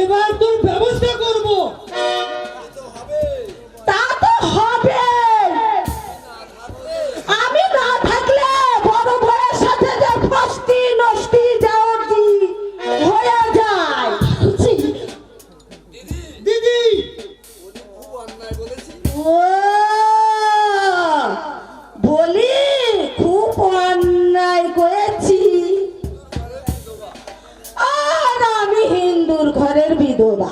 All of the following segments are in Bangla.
এবার তোর ব্যবস্থা করব। তা তো হবে। আমি না থাকলে বড় ভাইয়ের সাথে যে ফস্তি নষ্টি যাওয়াটি হয়ে যায়। দিদি ও বলি খুব অন্যায় করেছি। আর আমি হিন্দুর ঘরের বিধবা,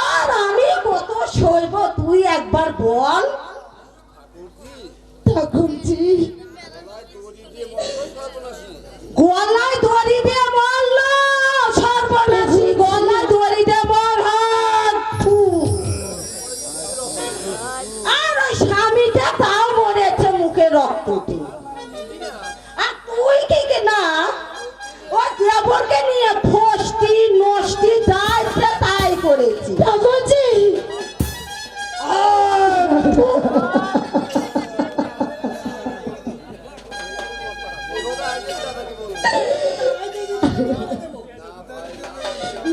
আর আমি কত সইব তুই একবার বল। ঠাকুরজি গলায় দড়ি দিয়ে মরল, সর্বনাশী গলায় দড়ি দিয়ে মর। আর ওই স্বামীটা তাও মরেছে মুখে রক্ত দিয়ে। আর তুই কি না ওই দেবরকে নিয়ে ফষ্টি নষ্টি যাই তাই করেছি। ঠাকুরজি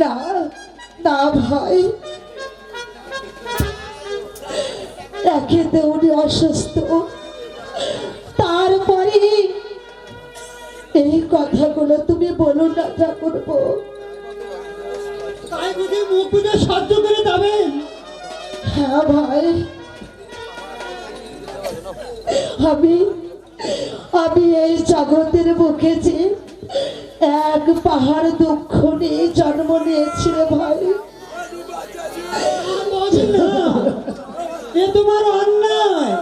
না না ভাই, একেতে উনি অসুস্থ, তারপরে এই কথাগুলো তুমি বলো না ঠাকুরপো। তাই বুঝি মুখ বুঝে সাহায্য করে যাবেন? হ্যাঁ ভাই, আমি আমি এই জগতের বুকে যে এক পাহাড় দুঃখ নিয়ে জন্ম নিয়েছি রে ভাই। বোঝে না, এ তোমার অন্যায়।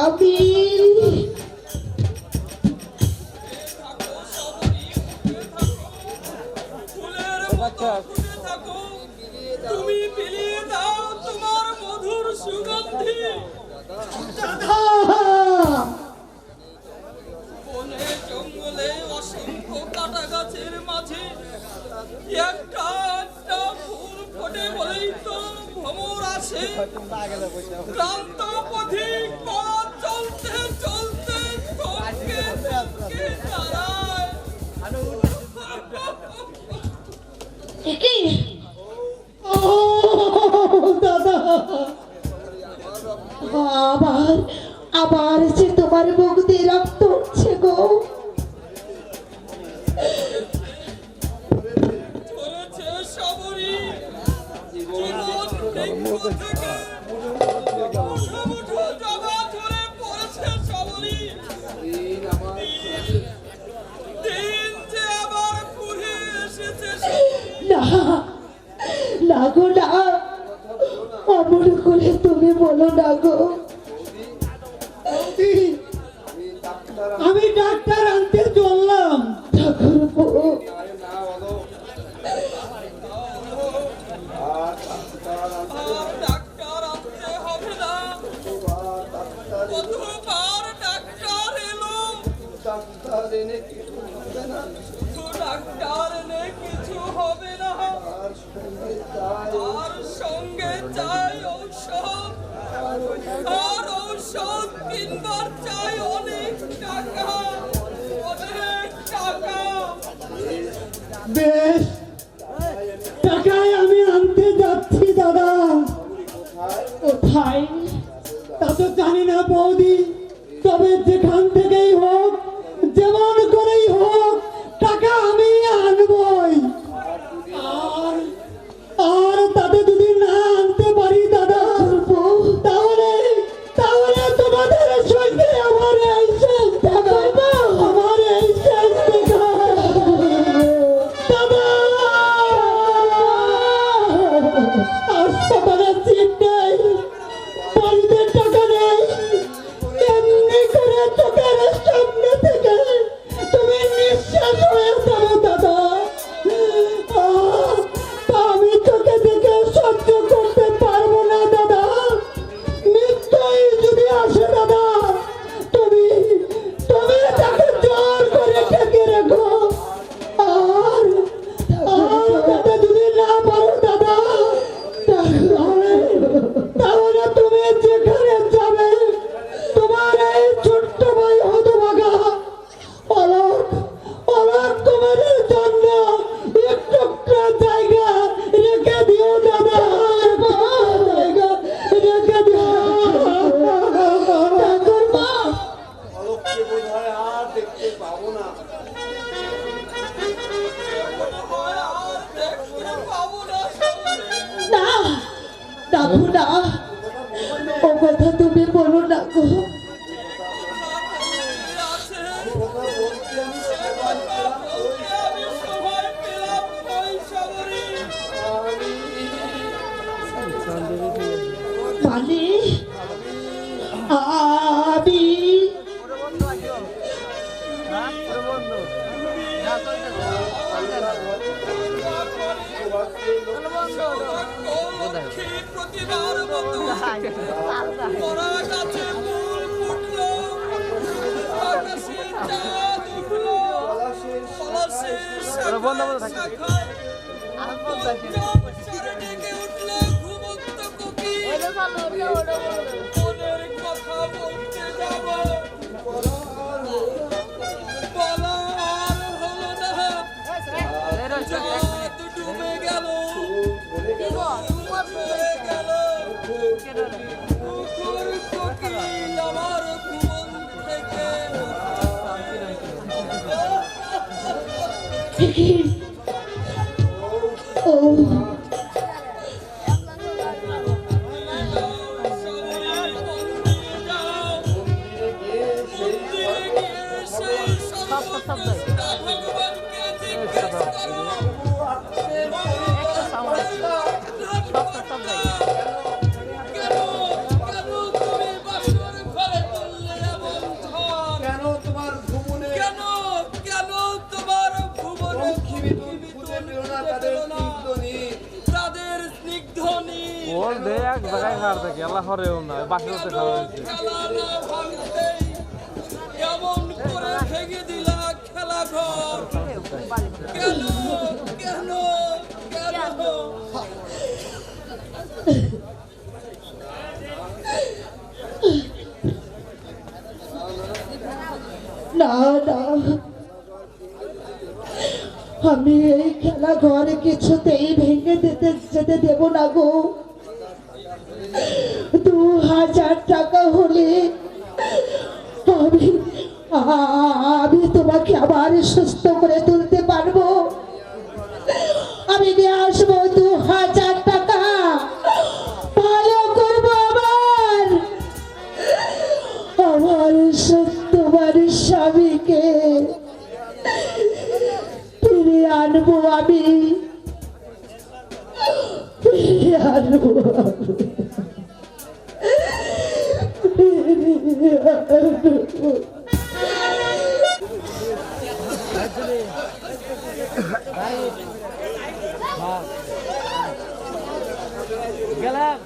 আমি তুমি বিলিয়ে দাও তোমার মধুর সুগন্ধি। বনে জঙ্গলে অসংখ্য কাটা গাছের মাঝে একটা একটা ফুল ফোটে বলেই তো ভ্রমর আসে। ক্লান্ত পথিক পথ চলতে চলতে থমকে থমকে দাঁড়ায়। কি ও দাদা, আবার আবার যে তোমার মুখ দিয়ে রক্ত উঠছে গো। ধরেছে সবরি জীবন বৃক্ষ থেকে মুঠো মুঠো জবা ধরে পড়েছে সবরি। দিন যে আবার ঘুরে এসেছে। না না গো না, অমন করে তুমি বলো না গো। আমি ডাক্তার আনতে চললাম। ঠাকুরপো আর ডাক্তার আনতে হবে না। কতবার ডাক্তার এলো, ডাক্তার এনে কিছু হবে না। আর সঙ্গে চাই ঔষধ, আর ঔষধ কিনবার চাই অনেক টাকা, অনেক টাকা। বেশ, টাকায় আমি আনতে যাচ্ছি দাদা। কোথায় তা তো জানি না বৌদি, তবে যেখান থেকেই হোক, যেমন করেই হোক, টাকা আমি আনবই। আর আর তাতে যদি না আনতে পারি দাদা, তাহলে তাহলে তোমাদের সঙ্গে আমার এই ওকে বোধহয় আর দেখতে পাবো না। আর দেখতে পাবো না সঙ্গে। না দাদু না, ও কথা তুমি বলো না গো। আছে কথা বলতে আমি সবাই আমি সবাই পেলাম ওই শহরে। মানে আমি প্রতিবার মতো মরা গাছে ফুল ফুটলো, আকাশে চাঁদ উঠলো, পলাশের শাখায় সারে ডেকে উঠলো ঘুমন্ত কোকিল। মনের কথা বলতে যাব, বলা আর হলো না। চাঁদ ডুবে গেল, ডুবে গেল। পুকুর কোকিল আমার ঘুমন থেকে ও কেন তোমার ভুবনে খুঁজে পেল না তাদের স্নিগ্ধ নীল ওর দে এক জায়গায় হার থাকে আল্লাহ হরেও না বাসিতে খাওয়া হয়েছে খেলা না ভাঙতেই কেমন করে ভেঙে দিলা খেলা ঘর। কেন কেন কেন না না, আমি এই খেলা ঘরে কিছুতেই ভেঙে যেতে দেব না গো। 2000 টাকা হলে আমি তোমাকে আবার সুস্থ করে তুলতে পারবো। আমি নিয়ে আসবো 2000 টাকা, ভালো করবো আমার সত্যবার স্বামীকে ফিরে আনবো আমি, ফিরে আনবো গেলাম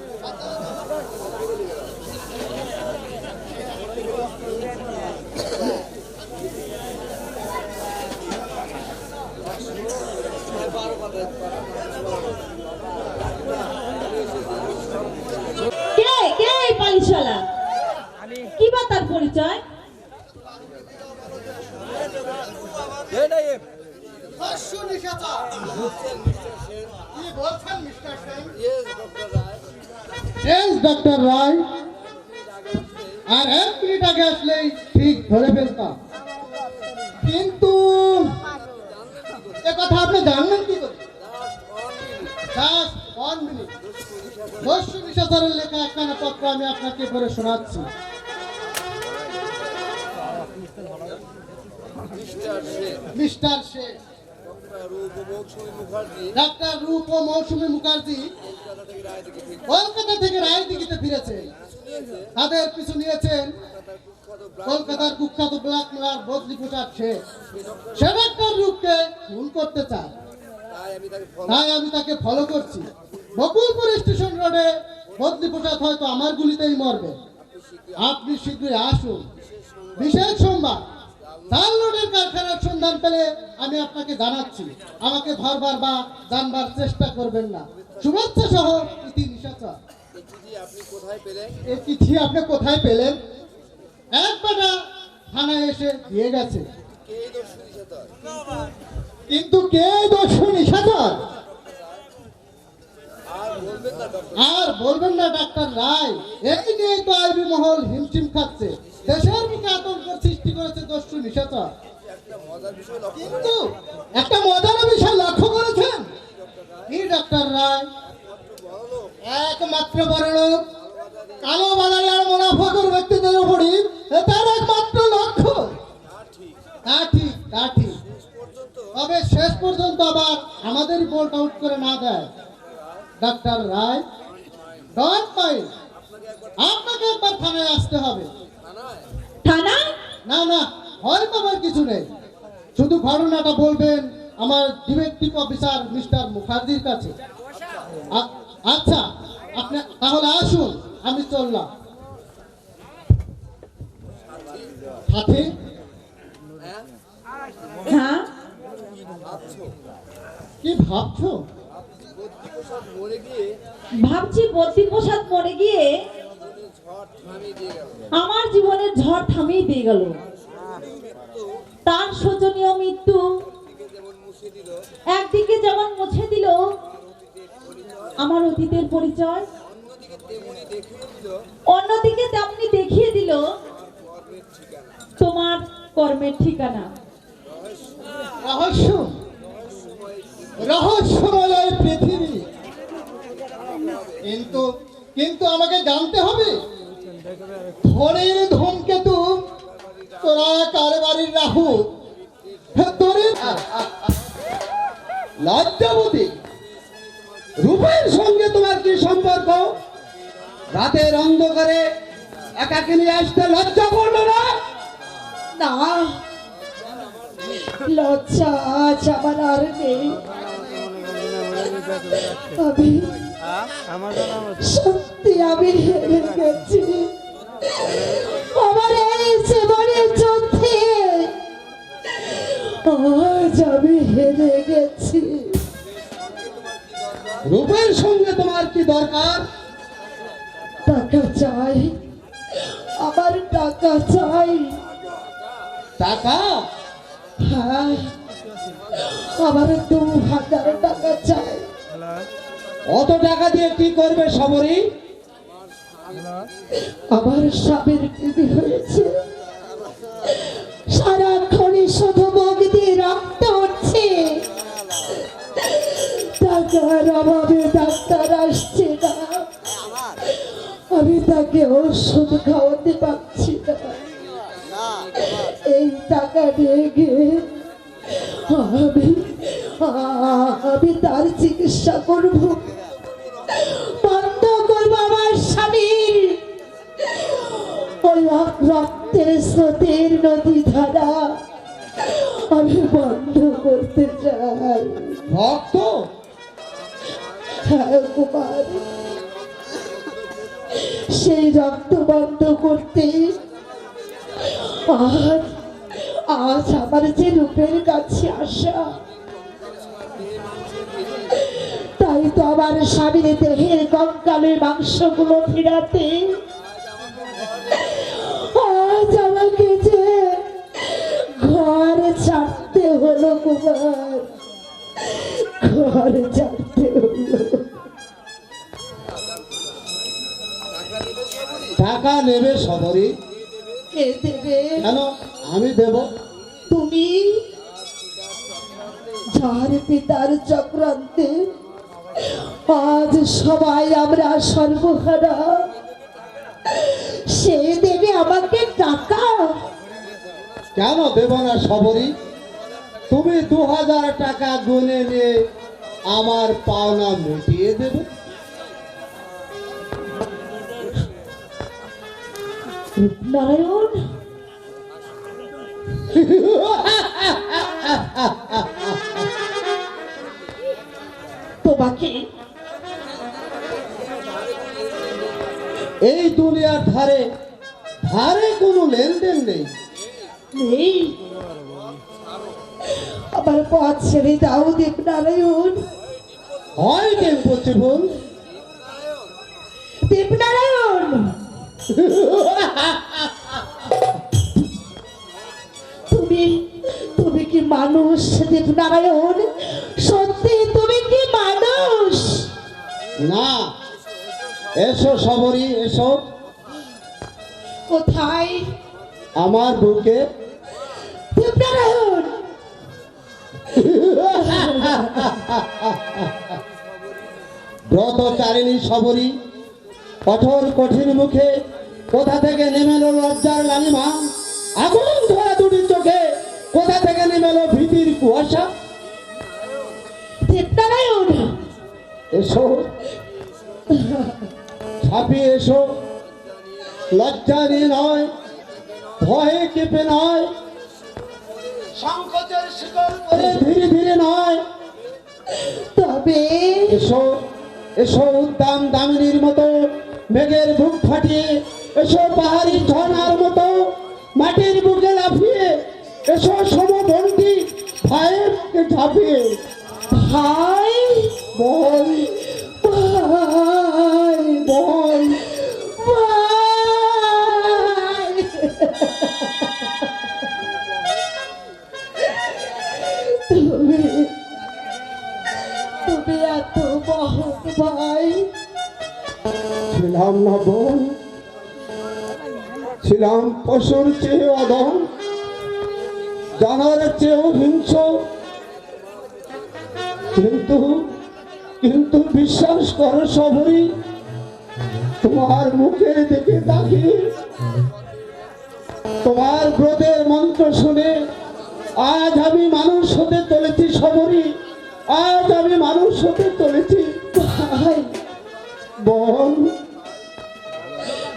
কে কে এই পালিশালা? কি বা তার পরিচয়? ডক্টর রায়, আর 1 মিনিট আগে আসলেই ঠিক ধরে ফেলতাম, কিন্তু এ কথা আপনি জানলেন কি করে? Just 1 minute. দস্যু নিশাচরের লেখা একখানা পত্র আমি আপনাকে পড়ে শোনাচ্ছি। মিস্টার শেখ, ডাক্তার রূপ ও মৌসুমী মুখার্জি কলকাতা থেকে রায়দিঘিতে ফিরেছেন। তাদের পিছু নিয়েছেন কলকাতার কুখ্যাত ব্ল্যাকমেলার বদলি প্রচার শেখ। সে ডাক্তার রূপকে খুন করতে চায়, তাই আমি তাকে ফলো করছি। বকুলপুর স্টেশন রোডে বদলি প্রচার হয়তো আমার গুলিতেই মরবে। আপনি শীঘ্রই আসুন। বিশেষ সোমবার চাল রোডের কারখানার সন্ধান পেলে আমি আপনাকে জানাচ্ছি। আমাকে ধরবার বা জানবার চেষ্টা করবেন না। শুভেচ্ছা সহ ইতি নিশাচর। এই চিঠি আপনি কোথায় পেলেন? একবারটা থানায় এসে দিয়ে গেছে। কিন্তু কে দস্যু নিশাচর? আর বলবেন না ডাক্তার রায়, এই নিয়ে তো আইবি মহল হিমশিম খাচ্ছে। দেশের মুখে আতঙ্ক সৃষ্টি এসেছ, কিন্তু একটা মজার বিষয় লক্ষ্য করেছেন কি ডক্টর রায়? একমাত্র বড়লোক কালো বাজারে আর মুনাফাখোর ব্যক্তিদের উপরই তার একমাত্র লক্ষ্য। তা ঠিক, তা ঠিক, তবে শেষ পর্যন্ত আবার আমাদের বোল্ট আউট করে না দেয়। ডক্টর রায়, ডোন্ট মাইন্ড, আপনাকে একবার থানায় আসতে হবে। থানা? না না, ভয় পাবার কিছু নেই, শুধু ঘটনাটা বলবেন আমার ডিটেকটিভ অফিসার মিস্টার মুখার্জির কাছে। আচ্ছা, আপনি তাহলে আসুন, আমি চললাম। সাথে হ্যাঁ, কি ভাবছো? ভাবছি বদ্রীপ্রসাদ মরে গিয়ে আমার জীবনের ঝড় থামিয়ে দিয়ে গেল। তার শোচনীয় মৃত্যু একদিকে যেমন মুছে দিল আমার অতীতের পরিচয়, অন্যদিকে তেমনি দেখিয়ে দিল তোমার কর্মের ঠিকানা। রহস্য, রহস্যময় পৃথিবী, কিন্তু কিন্তু আমাকে জানতে হবে ধনের ধূমকেতু তোরা কার বাড়ির রাহু তোরে লজ্জাবতী, রূপের সঙ্গে তোমার কি সম্পর্ক? রাতের অন্ধকারে একাকে নিয়ে আসতে লজ্জা করলো না? না, লজ্জা আজ আমার আর নেই। আমি সত্যি আমি হেরে গেছি। আমার এই জীবনের যুদ্ধে আজ আমি হেরে গেছি। রূপের সঙ্গে তোমার কি দরকার? টাকা চাই, আমার টাকা চাই। টাকা? হ্যাঁ, আমার 2000 টাকা চাই। অত টাকা দিয়ে কি করবে সবরী? আমার স্বামীর টিভি হয়েছে, সারাক্ষণই শুধু মুখ দিয়ে রক্ত উঠছে, টাকার অভাবে ডাক্তার আসছে না, আমি তাকে ওষুধ খাওয়াতে পারছি না। এই টাকা নিয়ে গিয়ে আমি তার চিকিৎসা করব, বন্ধ করবো আমার স্বামীর ওই রক্তের স্রোতের নদী ধারা আমি বন্ধ করতে চাই। রক্ত? হ্যাঁ কুমার, সেই রক্ত বন্ধ করতে আজ আজ আমার যে রূপের কাছে আসা, তাই তো আমার স্বামীর দেহের কঙ্কালের মাংসগুলো ফিরাতে আজ আমাকে যে ঘর ছাড়তে হলো কুমার, ঘর ছাড়তে হলো। টাকা নেবে সবরী? কে দেবে? কেন আমি দেব? তুমি? যার পিতার চক্রান্তে আজ সবাই আমরা সর্বহারা, সে দেবে আমাকে টাকা? কেন দেব না সবরী? তুমি 2000 টাকা গুনে নিয়ে আমার পাওনা মিটিয়ে দেবে। নারায়ণ, তোমাকে এই দুনিয়ার ধারে ধারে কোনো লেনদেন নেই। নেই? আমার পথ ছেড়ে দাও দেবনারায়ণ। হয় টেম্পো জীবন। দেবনারায়ণ, তুমি তুমি কি মানুষ? দেবনারায়ণ, সত্যি তুমি কি মানুষ? না, এসো সবরী, এসো কোথায়? আমার বুকে। ব্রতচারিণী সবরী কঠোর কঠিন মুখে কোথা থেকে নেমে এলো লজ্জার লালিমা, আগুন ধরা দুটি চোখে কোথা থেকে নেমে এলো ভীতির কুয়াশা। চিত্তনারায়ণ, এসো ছাপিয়ে এসো, লজ্জা নিয়ে নয়, ভয়ে কেঁপে নয়, সংকোচের শিকল পরে ধীরে ধীরে নয়, তবে এসো এসো উদ্দাম দামিনীর মতো মেঘের বুক ফাটিয়ে, এসো পাহাড়ি ঝর্ণার মতো মাটির বুকে লাফিয়ে, এসো সমবন্টি ভাইকে ঝাঁপিয়ে। ভাই, বল ভাই, বল ভাই, তুমি তুমি এত মহৎ ভাই, ছিলাম না বোন, ছিলাম পশুর চেয়ে অদম, জানার চেয়েও হিংস্র, কিন্তু কিন্তু বিশ্বাস করো সবরই, তোমার মুখের দিকে তাকিয়ে তোমার ব্রতের মন্ত্র শুনে আজ আমি মানুষ হতে চলেছি সবরই, আজ আমি মানুষ হতে চলেছি। ভাই, বোন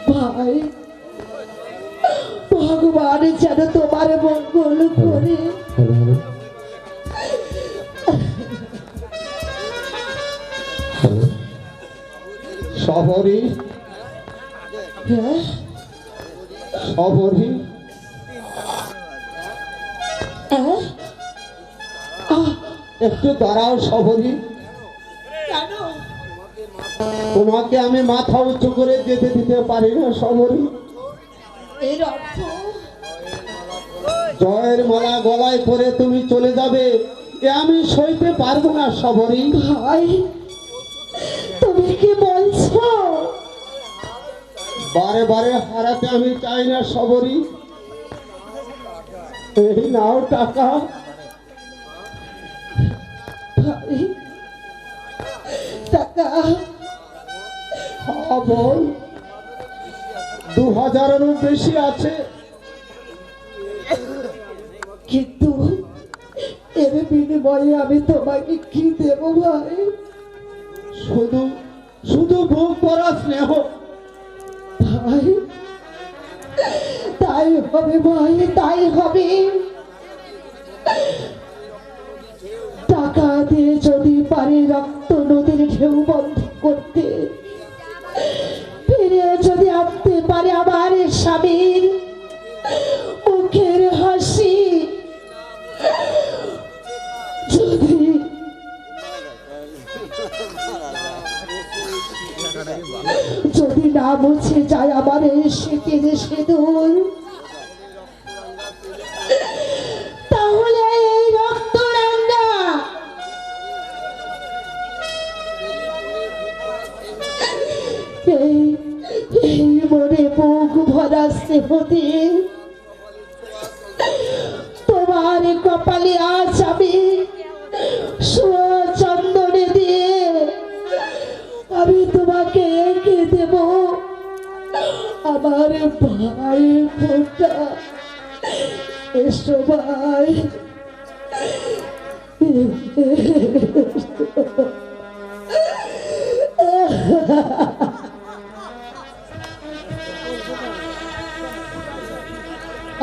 ভাই, ভগবান যেন তোমার মঙ্গল করে। সবরই হ্যাঁ, সবরই হ্যাঁ? একটু দাঁড়াও সবরই, কেন? তোমাকে আমি মাথা উঁচু করে যেতে দিতে পারি না সবরই। এর অর্থ জয়ের মালা গলায় করে তুমি চলে যাবে, এ আমি সইতে পারবো না সবরই। ভাই, তুমি কি বলছো? বারে বারে হারাতে আমি চাই না সবরই। এই নাও টাকা। ভাই, টাকা হ্যাঁ বল, 2000-এরও বেশি আছে। কিন্তু এর বিনিময়ে আমি তোমাকে কি দেবো ভাই? শুধু শুধু বুক ভরা স্নেহ। ভাই, তাই হবে ভাই, তাই হবে। টাকা দিয়ে যদি পারি রক্ত নদীর ঢেউ বন্ধ করতে, ফিরে যদি আনতে পারে আমার স্বামীর মুখের হাসি, যদি যদি না মুছে যায় আমার এই স্মৃতির সিঁদুর, তাহলে এই রক্ত রান্না এই মনে বুক ভরা স্নেহতে তোমার কপালে আজ আমি চন্দনে দিয়ে আমি তোমাকে এঁকে দেব আমার ভাই ফোঁটা। এসো ভাই,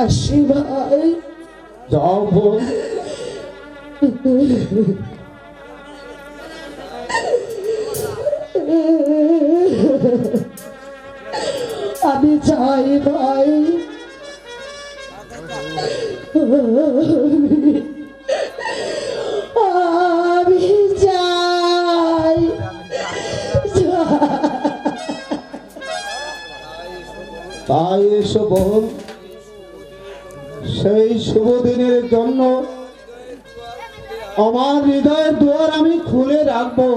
আসি ভাই। যাও বোন, আমি চাই ভাই, আমি চাই। তাই এসো বোন, সেই শুভ দিনের জন্য আমার হৃদয়ের দুয়ার আমি খুলে রাখবো।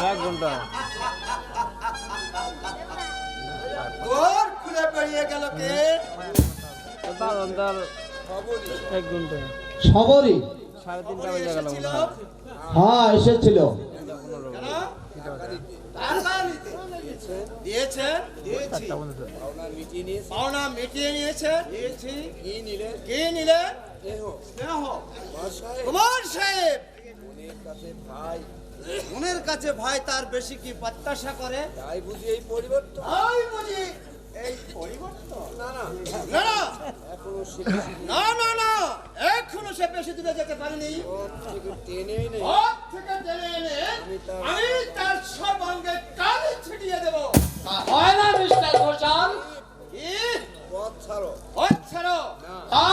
এক ঘন্টা ওর খুলে বেরিয়ে গেল কে? তার এক ঘন্টা সবরই 3:30 বেজে গেল মনে হয়। হ্যাঁ এসেছিল। দিয়েছেন? দিয়েছি। 4টা বলেছে। পাওনা মিটিয়ে নিয়েছেন? দিয়েছি। কি নিলেন? কি নিলেন? স্নেহ। কুমার সাহেব মনের কাছে ভাই তার বেশি কি প্রত্যাশা করে? তাই বুঝি এই পরিবর্তন? তাই বুঝি এই পরিবর্তন? না না না না না না না এখনো সে বেশি দূরে যেতে পারেনি। ওর থেকে টেনে এনে আমি তার সব অঙ্গে কালি ছিটিয়ে দেবো। হয় না মিস্টার ঘোষাল? কি? পথ ছাড়ো। পথ ছাড়ো। তা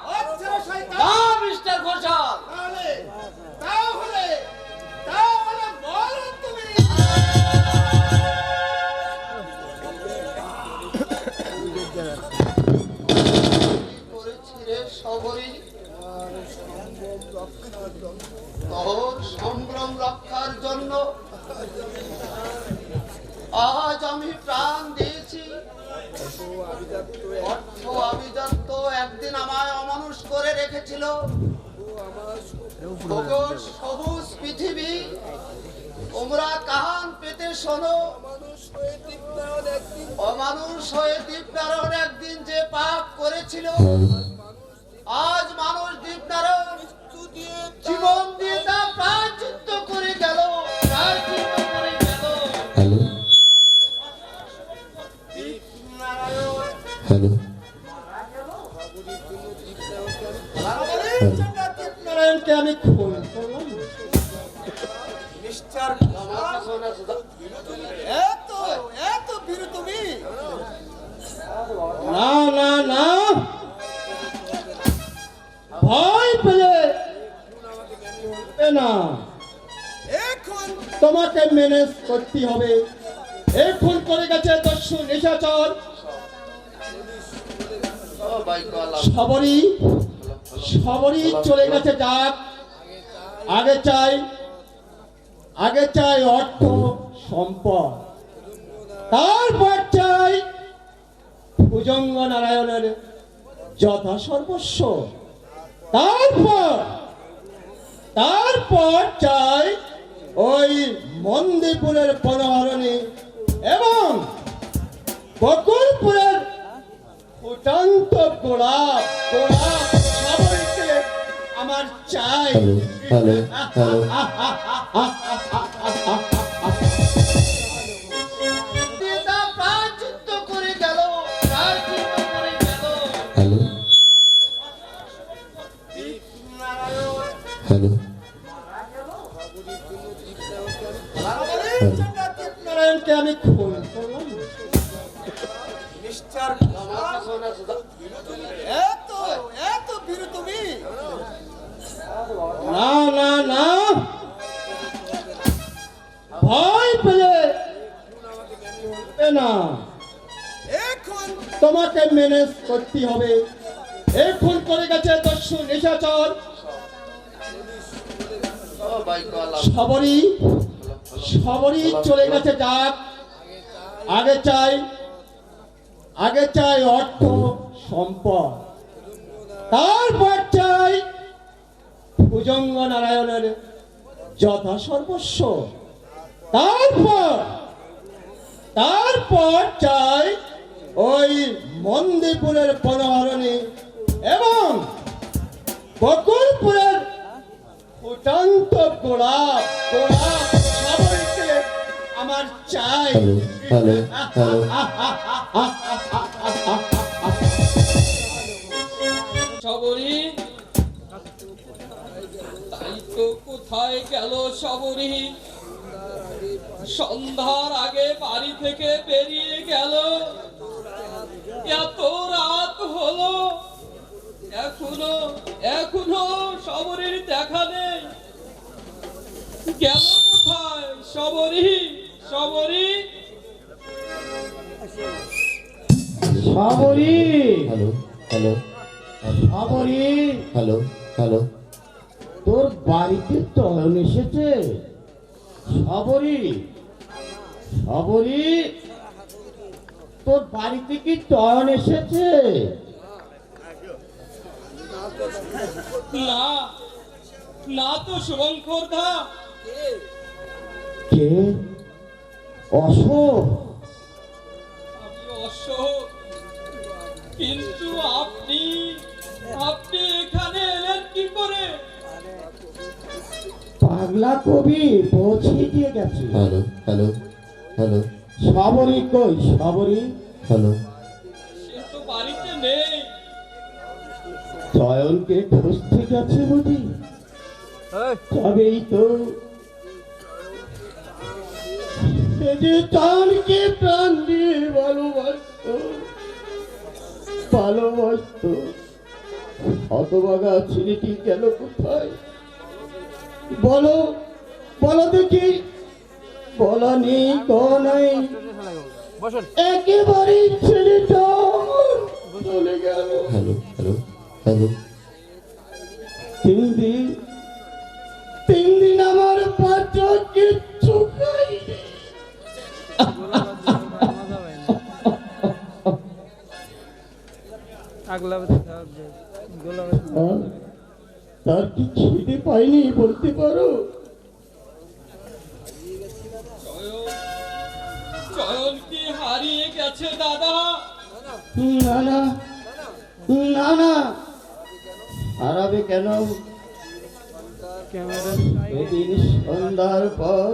পথ ছাড়ো শয়তান। তা মিস্টার ঘোষাল। তাহলে তাহলে তাহলে বলো তুমি। করেছি রে সবরই তোর সম্ভ্রম রক্ষার জন্য আজ আমি প্রাণ দিয়েছি। অর্থ আভিজাত্য একদিন আমায় অমানুষ করে রেখেছিল। ওগো সবুজ পৃথিবী তোমরা কান পেতে শোনো, অমানুষ হয়ে দীপনারায়ণ একদিন যে পাপ করেছিল, আজ মানুষ দীপনারায়ণ জীবন দিয়ে তা প্রায়শ্চিত্ত করে গেল, প্রায়শ্চিত্ত করে গেল। হ্যালো দীপনারায়ণকে আমি খুন করলাম। মিস্টার এত এত বীর তুমি? না না না, ভয় পেলে এ না, এখন তোমাকে ম্যানেজ করতে হবে। এখন করে গেছে দস্যু নিশাচর সবরই সবরই চলে গেছে। যাক, আগে চাই অর্থ সম্পদ, তারপর চাই ভুজঙ্গ নারায়ণের যথা সর্বস্ব, তারপর চাই ওই মন্দিপুরের বনহরণী এবং বকুলপুরের ফুটন্ত গোলাপ সবরকে আমার চাই। হ্যালো হ্যালো পিতা প্রায়শ্চিত্ত করে গেল, প্রায়শ্চিত্ত করে গেল। হ্যালো হ্যালো দীপনারায়ণকে আমি খুন করলাম। মিস্টার এত এত বীর তুমি? না না না, ভয় পেলে এ না, এখন তোমাকে ম্যানেজ করতে হবে। এখন করে গেছে দস্যু নিশাচর সবরই চলে গেছে। যাক, আগে চাই অর্থ সম্পদ, তারপর চাই ভুজঙ্গ নারায়ণের যথা সর্বস্ব, তারপর চাই ওই মন্দিপুরের বনহরণী এবং বকুলপুরের ফুটন্ত গোলাপ সবরকে আমার চাই। হ্যালো হ্যালো সবরি, তাই তো কোথায় গেল সবরি? সন্ধ্যার আগে বাড়ি থেকে বেরিয়ে গেল, এত রাত হলো, এখনো সবরির দেখা নেই। গেল কোথায় Sabari? Sabari hello hello Sabari, hello hello তোর বাড়িতে চয়ন এসেছে। সবরী তোর বাড়িতে কি চয়ন এসেছে? না না তো শুভঙ্কর দা, কে? অশোক? আমি অশোক, কিন্তু আপনি আপনি এখানে এলেন কি করে? পাগলা কবি পৌঁছে দিয়ে গেছে। হ্যালো হ্যালো হ্যালো সবরই কই? সবরই হ্যালো সে তো বাড়িতে নেই। চয়নকে খুঁজতে গেছে বুঝি? এই, তবেই তো সে যে চয়নকে প্রাণ দিয়ে ভালোবাসত। হতভাগা ছেলেটি গেল কোথায়? বলো বলো দেখি। বলা নেই ক নাই, বসুন। একেবারে ছেলেটা চলে গেল। হ্যালো হ্যালো হ্যালো 3 দিন 3 দিন আমার বাচ্চা কিচ্ছু খাইনি। আর তার কি খিদে পাইনি বলতে পারো? চয়ন কি হারিয়ে গেছে দাদা? না না না না, হারাবে কেন? সেদিন সন্ধ্যার পর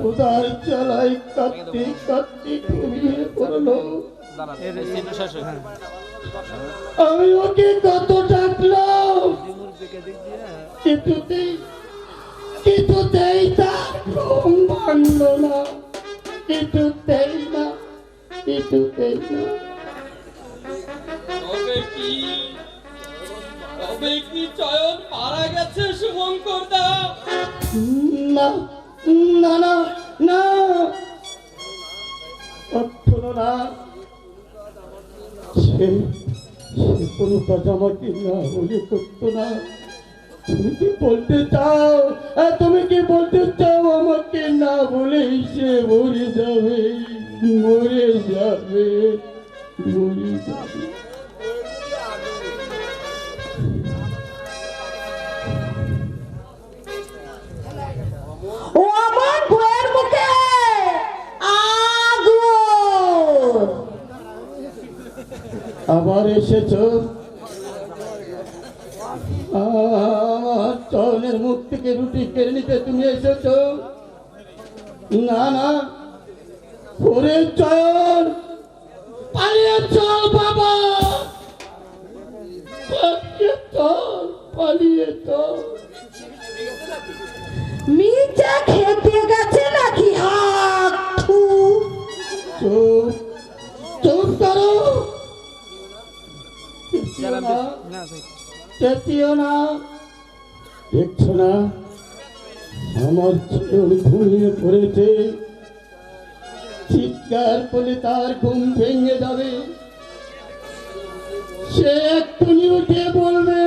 উদার চালাই কাঁদতে কাঁদতে ঘুমিয়ে পড়লো। আমি ওকে কত ডাকলাম, কিছুতেই তার ঘুম ভাঙলো না, কিছুতেই না। তবে কি চয়ন মারা গেছে শুভঙ্কর দা? না না না না, কখনো না। সে কোনো কাজ আমাকে না বলে করতো না। তুমি কি বলতে চাও? তুমি কি বলতে চাও আমাকে না বলে সে মরে যাবে? মরে যাবে, মরে যাবে। ও আমার বউয়ের মুখে আগুন। আবার এসেছো? আমার চরণের মুখ থেকে রুটি কেড়ে নিতে তুমি এসেছো? না না, ওরে চয়ন, পালিয়ে চল বাবা, পালিয়ে চল, পালিয়ে চল। মির্জা খেতে গেছে নাকি? হাঁটু চুপ চুপ করো, চেতিও না। দেখছো না আমার চোখ ঘুমিয়ে পড়েছে? চিৎকার করলে তার ঘুম ভেঙে যাবে। সে এক্ষুনি উঠে বলবে,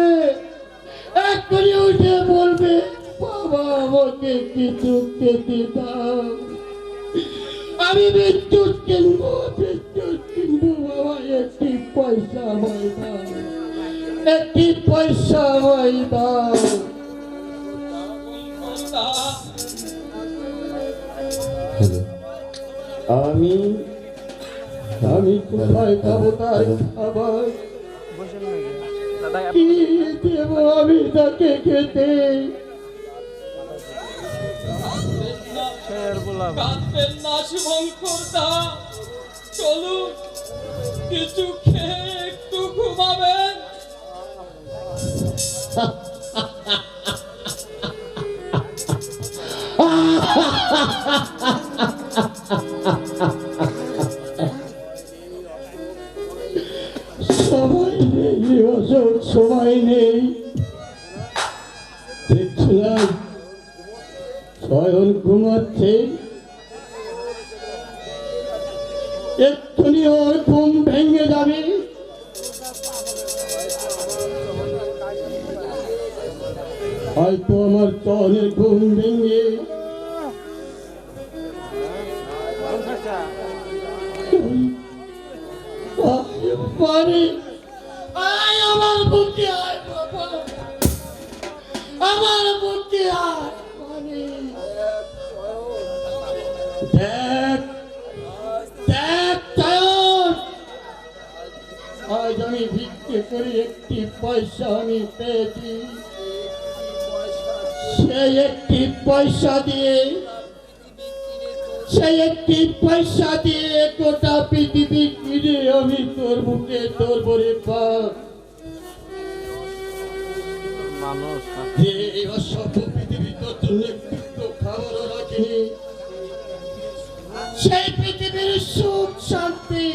এক্ষুনি উঠে বলবে, বাবা আমাকে কিছু খেতে দাও, আমি বিদ্যুৎ কিনবো, বিদ্যুৎ কিনবো। বাবা একটি পয়সা আমায় দাও, একটি পয়সা আমায় দাও। দা, হ্যালো আমি আমি কোথায় পাবো তার খাবার? কি দেব আমি তাকে খেতে? কাঁদবেন না শুভঙ্কর দা, চলুন কিছু খেয়ে একটু ঘুমাবেন। সময় নেই অশোক, সময় নেই। দেখছিলাম চয়ন ঘুমাচ্ছে, এক্ষুনি ওর ঘুম ভেঙে যাবে। হয়তো আমার চয়নের ঘুম ভেঙে পারে আয় আমার বুকে আয় বাবা, আমার বুকে আয় মনি। দেখ দেখ চয়ন, আজ আমি ভিক্ষে করে একটি পয়সা আমি পেয়েছি। সেই একটি পয়সা দিয়ে, সেই একটি পয়সা দিয়ে গোটা পৃথিবী কিনে আমি তোর বুকে তোর বরে পাপ। মানুষ এই অসভ্য পৃথিবী তোর জন্য একটু খাবারও রাখিনি। সেই পৃথিবীর সুখ শান্তি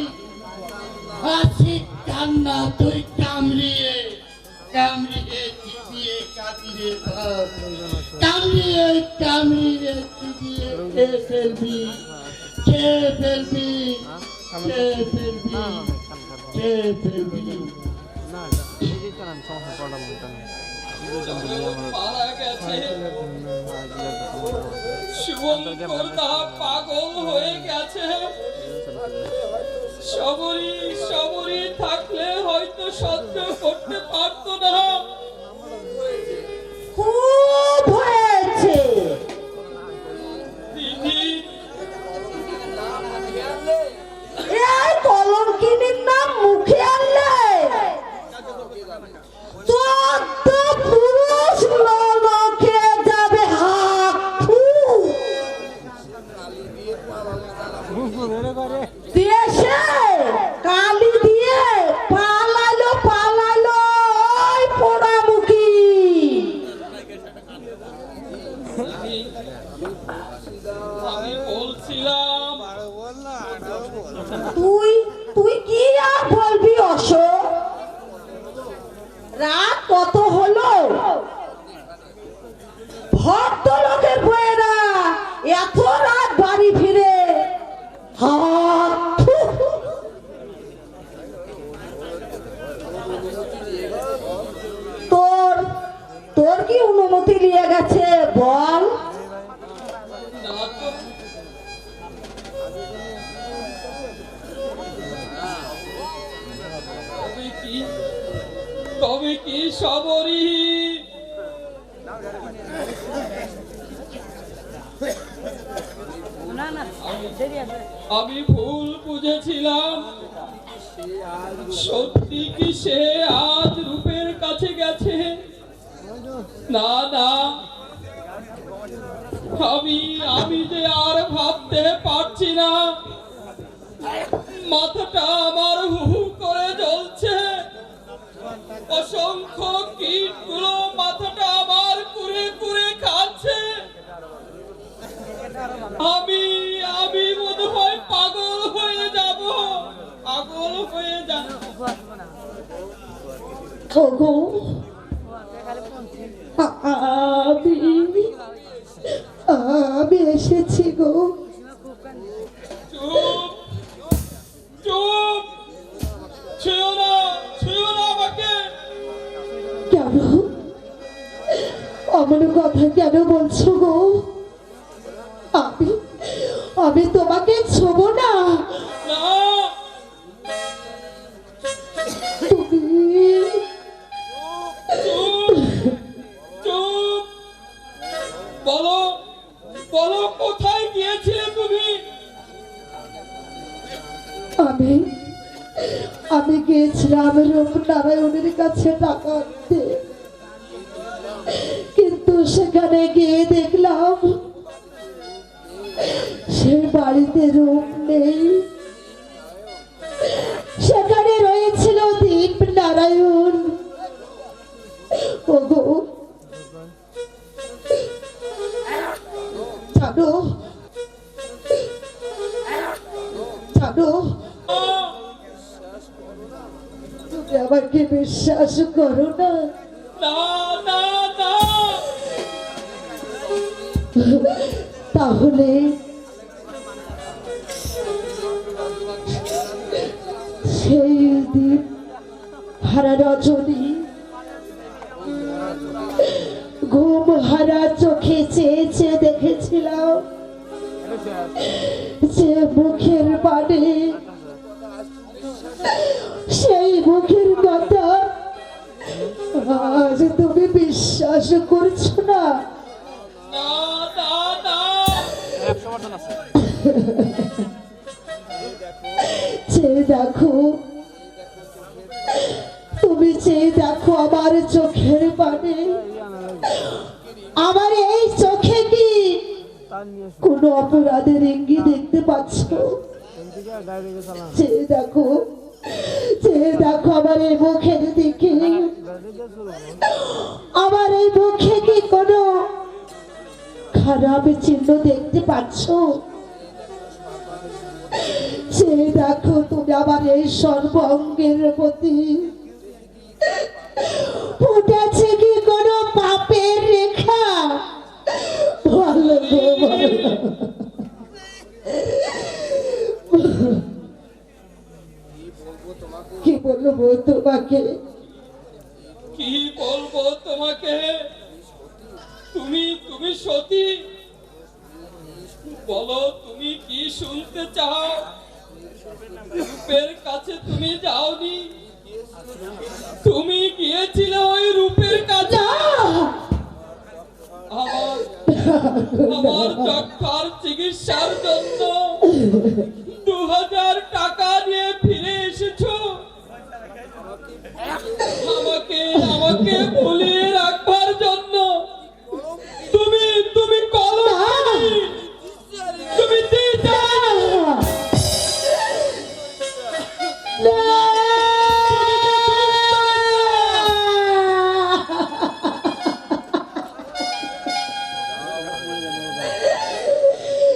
আছি কান্না তুই কামড়িয়ে কামড়িয়ে চিবিয়ে কাটিয়ে ভাব, কামড়িয়ে কামড়িয়ে চিবিয়ে খেয়ে ফেলবি, খেয়ে ফেলবি, খেয়ে ফেলবি, খেয়ে ফেলবি। না এই যে কারণ সমস্যা পড়লাম এটা না মারা গেছে শুভঙ্কর দা পাগল হয়ে গেছে। সবরি সবরি থাকলে হয়তো সহ্য করতে পারতো না। খুব হয়েছে। দিদি এই কলঙ্কিনীর নাম মুখে আনলে 14 পুরুষ লোকে যাবে হাঁটু। দেশে কালি দিয়ে পালালো পালালো ওই পোড়ামুখী। আমি বলছিলাম তুই তুই কি আর বলবি অশোক? রাত কত হলো? ভদ্রলোকের বউয়েরা এত রাত বাড়ি ফিরে হাত। তোর তোর কি অনুমতি নিয়ে গেছে বল? না তো তবে কি সবরি আমি ভুল বুঝেছিলাম। সত্যি কি সে আজ রূপের কাছে গেছে? না না, আমি যে আর ভাবতে পারছি না। মাথাটা আমার হু হু করে জ্বলছে। অসংখ্য কীটগুলো মাথাটা আমার কুরে কুরে খাচ্ছে। আমি বোধ হয় পাগল হয়ে যাব, পাগল হয়ে যাব। ওগো আমি এসেছি গো। চুপ চুপ, ছুঁয়ো না আমাকে। কেন অমন কথা কেন বলছো গো? আমি তোমাকে ছোবো না। না, তুমি চুপ চুপ, বলো বলো কোথায় গিয়েছিলে তুমি? আমি গিয়েছিলাম রূপনারায়ণের কাছে টাকা আনতে, কিন্তু সেখানে গিয়ে দেখলাম সে বাড়িতে রূপ নেই। সেখানে রয়েছিল দীপনারায়ণ। ওগো জানো জানো, তুমি আমাকে বিশ্বাস করো না? না না না, তাহলে সেই দিন হারা রজনী ঘুম হারা চোখে চেয়ে চেয়ে দেখেছিলাম যে মুখের পানে, সেই মুখের কথা আজ তুমি বিশ্বাস করছো না? না না না, চেয়ে দেখো, তুমি চেয়ে দেখো আমার চোখের পানে। আমার এই চোখে কি কোন অপরাধের ইঙ্গিত দেখতে পাচ্ছ? চেয়ে দেখো, চেয়ে দেখো আমার এই মুখের দিকে। আমার এই মুখে কি কোনো খারাপ চিহ্ন দেখতে পাচ্ছ? চেয়ে দেখো তুমি আমার এই সর্বাঙ্গের প্রতি ফুটেছে কি কোনো পাপের রেখা? বলো গো, বলো। কি বলবো তোমাকে? কি বলবো তোমাকে? তুমি তুমি সতী, বলো তুমি কি শুনতে চাও? রূপের কাছে তুমি যাওনি, তুমি গিয়েছিলে ওই রূপের কাছে। আমার আমার যক্ষার চিকিৎসার জন্য 2000 টাকা নিয়ে ফিরে এসেছো। আমাকে আমাকে ভুলিয়ে রাখবার জন্য তুমি তুমি কলঙ্কিনী, তুমি দিতে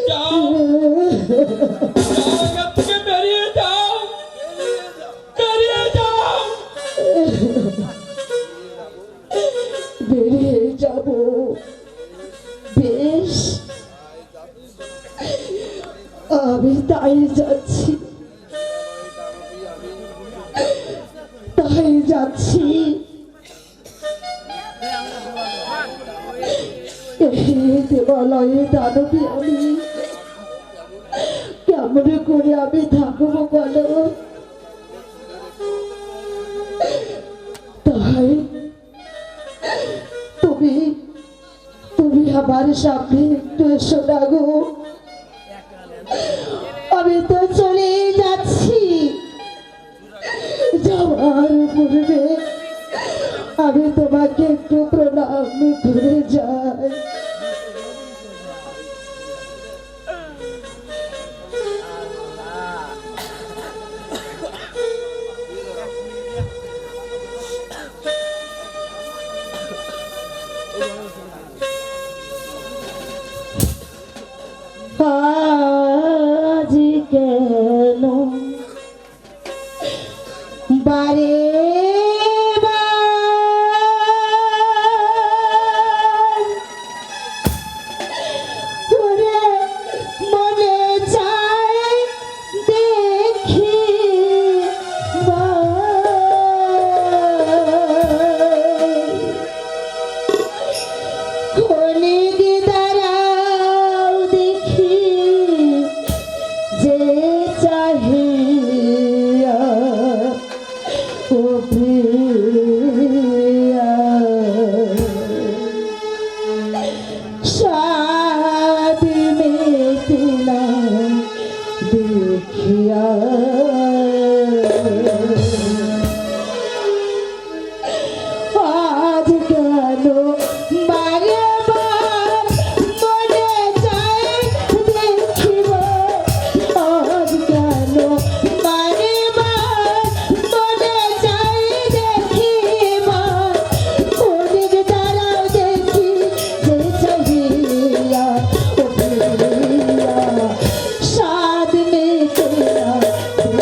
যাও, এখান থেকে বেরিয়ে যাও, বেরিয়ে যাও। বেরিয়ে যাব, বেশ, আমি তাই যাচ্ছি, তাই যাচ্ছি। এই দেবালয়ে দানবী আমি কেমন করে আমি থাকবো বলো? তাই তুমি তুমি আমার সামনে একটু এসো না গো। আমি তো চলে যাচ্ছি, যাওয়ার পূর্বে আমি তোমাকে একটু প্রণাম করে যাই। আজ কেন বারে মনে চায় দেখি আজ কেন বারে বার মনে চায় দেখিব, আজ কেন বারে বার মনে চায় দেখিব, অনেক দ্বারাও দেখি যে চাহিয়া ও প্রিয়া, সাদ মেতে না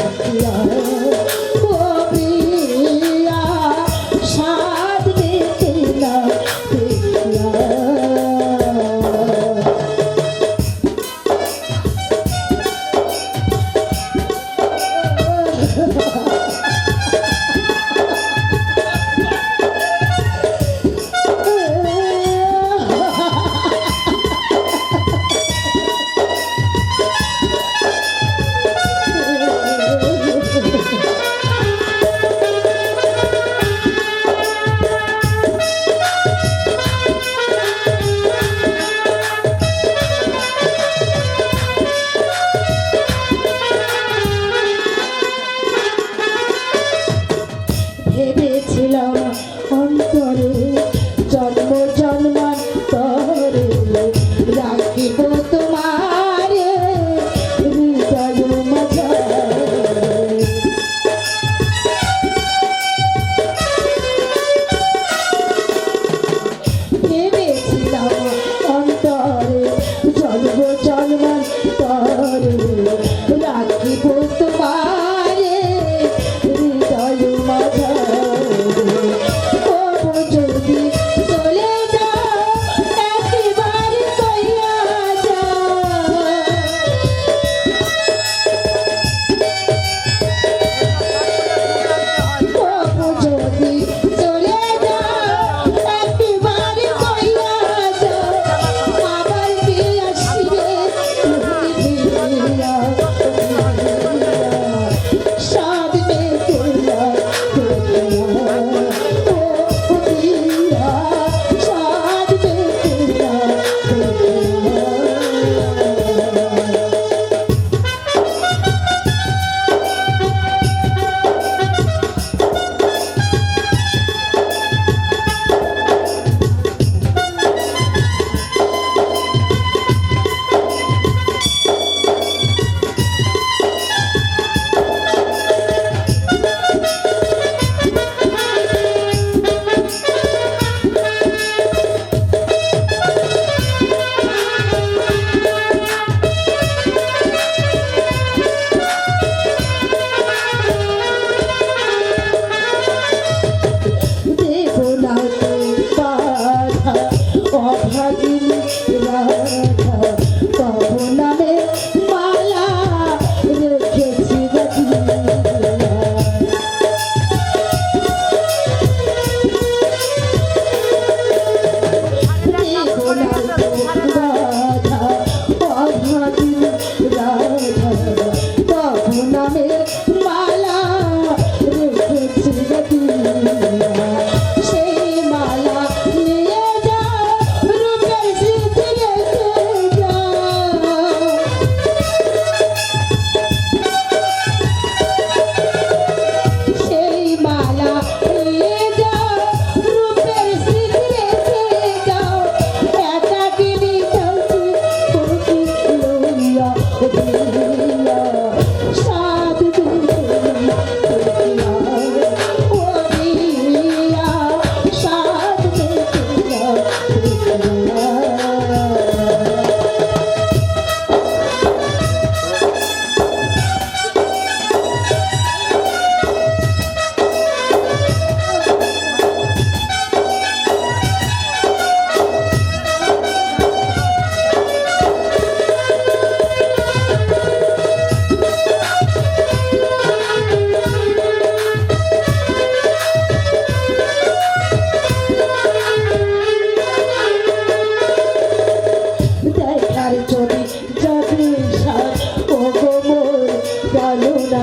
না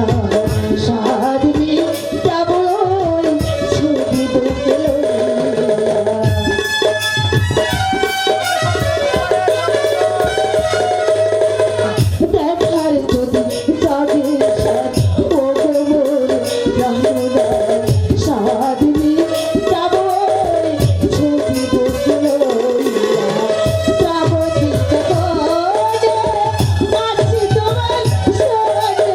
সাধনি যাব ছবি বুকে লইয়া। দেখার যদি জাগে সাধ ও গোবর রমনা সাধনি যাব ছবি বুকে লইয়া। যাব চিন্তা করে আছি তোমার সাথে।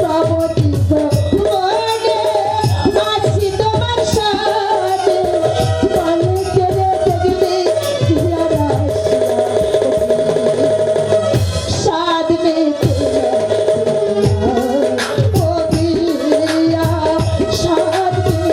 যাব চিন্তা করে আছি তোমার সাথে। পালে ছেড়ে দেখবে যারা সাদ মে ও দিয়া সাদ মে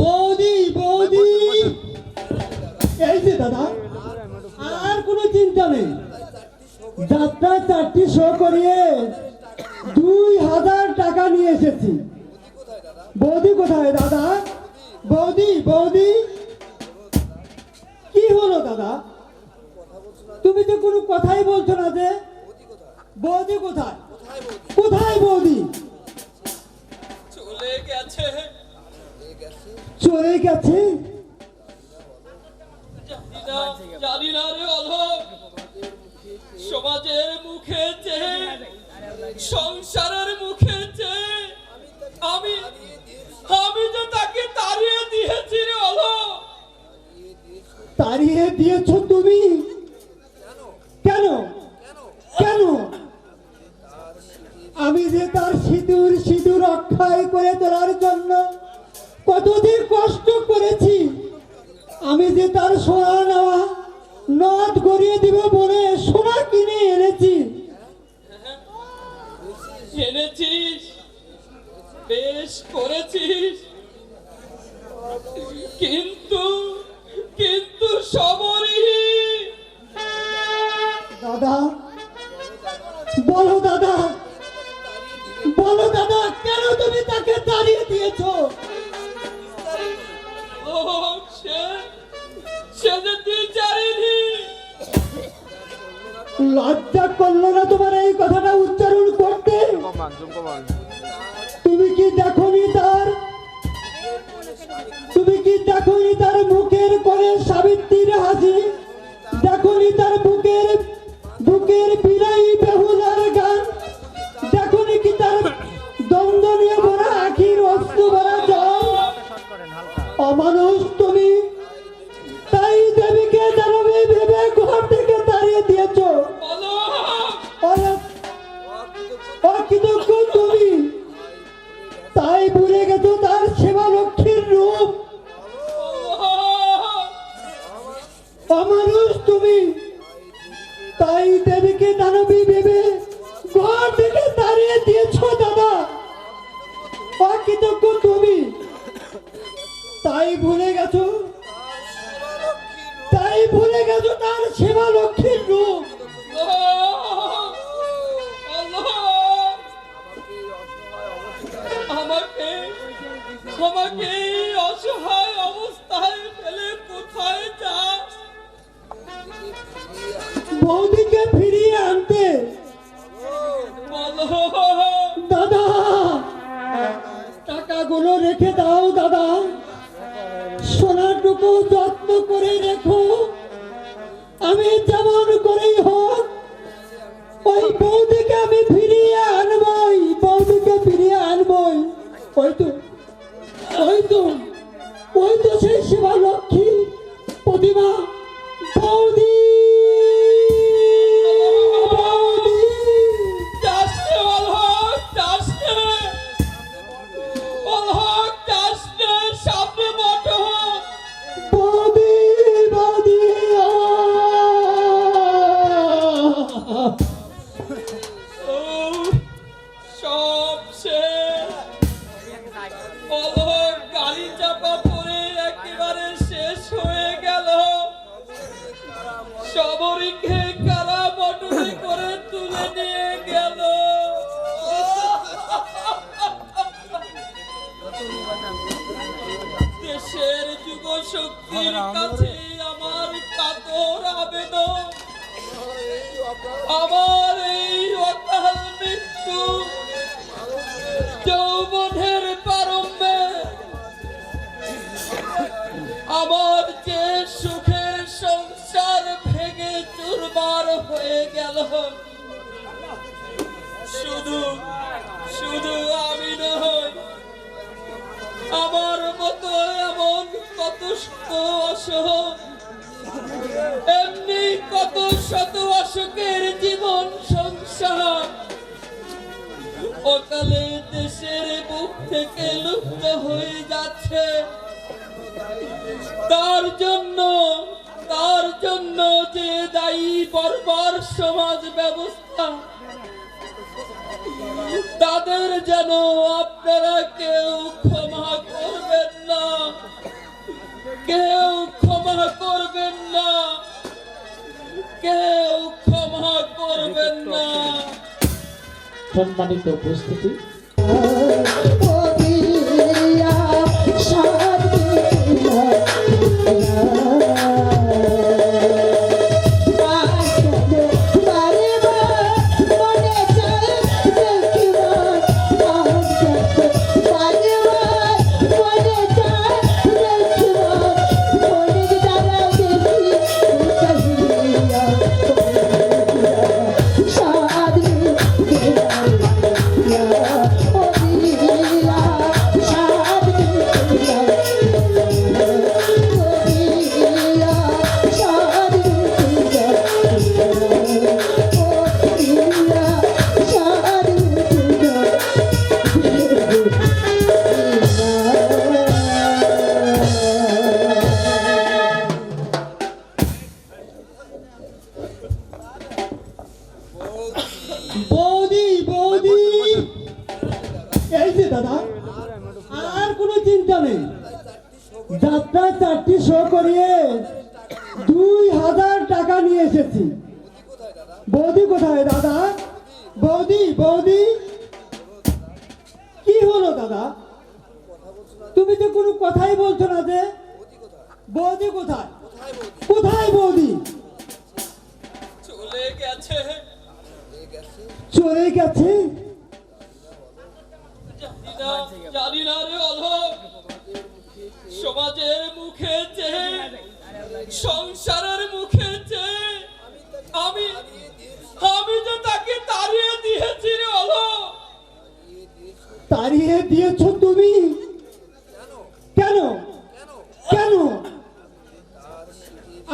বৌদি বৌদি এই যে দাদা আর কোনো চিন্তা নেই যাত্রা 4টি শো করিয়ে 2000 টাকা নিয়ে এসেছি বৌদি কোথায় দাদা বৌদি বৌদি কি হলো দাদা তুমি তো কোনো কথাই বলছো না যে বৌদি কোথায় কোথায় বৌদি চলে গেছে চলে গেছে জানি না রে অলোক, সমাজের মুখে চেয়ে সংসারের মুখে চেয়ে আমি আমি যে তাকে তাড়িয়ে দিয়েছি রে অলোক। তাড়িয়ে দিয়েছো তুমি কেন কেন আমি যে তার সিঁদুর সিঁদুর অক্ষয় করে তোলার জন্য কতদিন কষ্ট করেছি আমি যে তার সোনা নেওয়া নদ গড়িয়ে দিব বলে সোনা কিনে এনেছি এনেছিস, বেশ করেছিস, কিন্তু কিন্তু সবরই দাদা বলো দাদা বলো দাদা কেন তুমি তাকে তাড়িয়ে দিয়েছো লোক সে যে বিচারিনি। লজ্জা করলো না তোমার এই কথাটা উচ্চারণ করতে কমান জুম কমান তুমি কি দেখোনি তার মুখের কোণে সাবিত্রীর হাসি দেখোনি তার বুকের বিনয়ী বেহুলার গান দেখোনি কি তার দ্বন্দ্ব নিয়ে ভরা আখির অশ্রু ভরা জল অমানুষ তুমি তাই দেবীকে দানবী ভেবে ঘর থেকে তাড়িয়ে দিয়েছো অকৃতজ্ঞ তুমি তাই ভুলে গেছো তার সেবা লক্ষ্মীর রূপ অমানুষ তুমি তাই দেবীকে দানবী ভেবে ঘর থেকে তাড়িয়ে দিয়েছো দাদা অকৃতজ্ঞ তুমি তাই ভুলে গেছো তার সেবা লক্ষ্মীর রূপ আমাকে আমাকে অসহায় অবস্থায় ফেলে কোথায় যাস? বৌদিকে ফিরিয়ে আনতে বলো দাদা টাকাগুলো রেখে দাও দাদা সোনাটুকু যত্ন করে রেখো আমি যেমন করেই হোক ওই বৌদিকে আমি ফিরিয়ে আনবই ওই তো ওই তো ওই তো সেই শিবা লক্ষ্মী প্রতিমা বৌদি বৌদি যাসনে অলহক, যাসনে। অলহক, যাসনে, সামনে বটো। বৌদি বৌদি ও, সব শেষ। অলহক গাড়ি চাপা পড়ে একেবারে শেষ হয়ে গেল। সবরীকে কারা বটনে করে তুলে নিয়ে গেল। দেশের যুব শক্তির কাছে আমার কাতর আবেদন, আমার এই অকাল মৃত্যু যৌবনের প্রারম্ভে আমার যে সুখের সংসার ভেঙে চুরমার হয়ে গেল, শুধু শুধু আমি নই, আমার মতো এমন কত শত অসহ, এমনি কত শত অসুখের জীবন সংসার অকালে দেশের বুক থেকে লুপ্ত হয়ে যাচ্ছে। তার জন্য যে দায়ী বর্বর সমাজ ব্যবস্থা, তাদের যেন আপনারা কেউ ক্ষমা করবেন না, কেউ ক্ষমা করবেন না, কেউ ক্ষমা করবেন না। সম্মানিত উপস্থিতি বৌদি বৌদি এই যে দাদা, আর কোনো চিন্তা নেই। যাত্রা 4টি শো করিয়ে 2000 টাকা নিয়ে এসেছি। বৌদি কোথায় দাদা? বৌদি বৌদি কি হলো দাদা? তুমি তো কোনো কথাই বলছো না যে। বৌদি কোথায়? কোথায় বৌদি? চলে গেছে। চলে গেছে? জানি না রে অলহক, সমাজের মুখে চেয়ে, সংসারের মুখে চেয়ে আমি যে তাকে তাড়িয়ে দিয়েছি রে অলহক। তাড়িয়ে দিয়েছো তুমি? কেন কেন?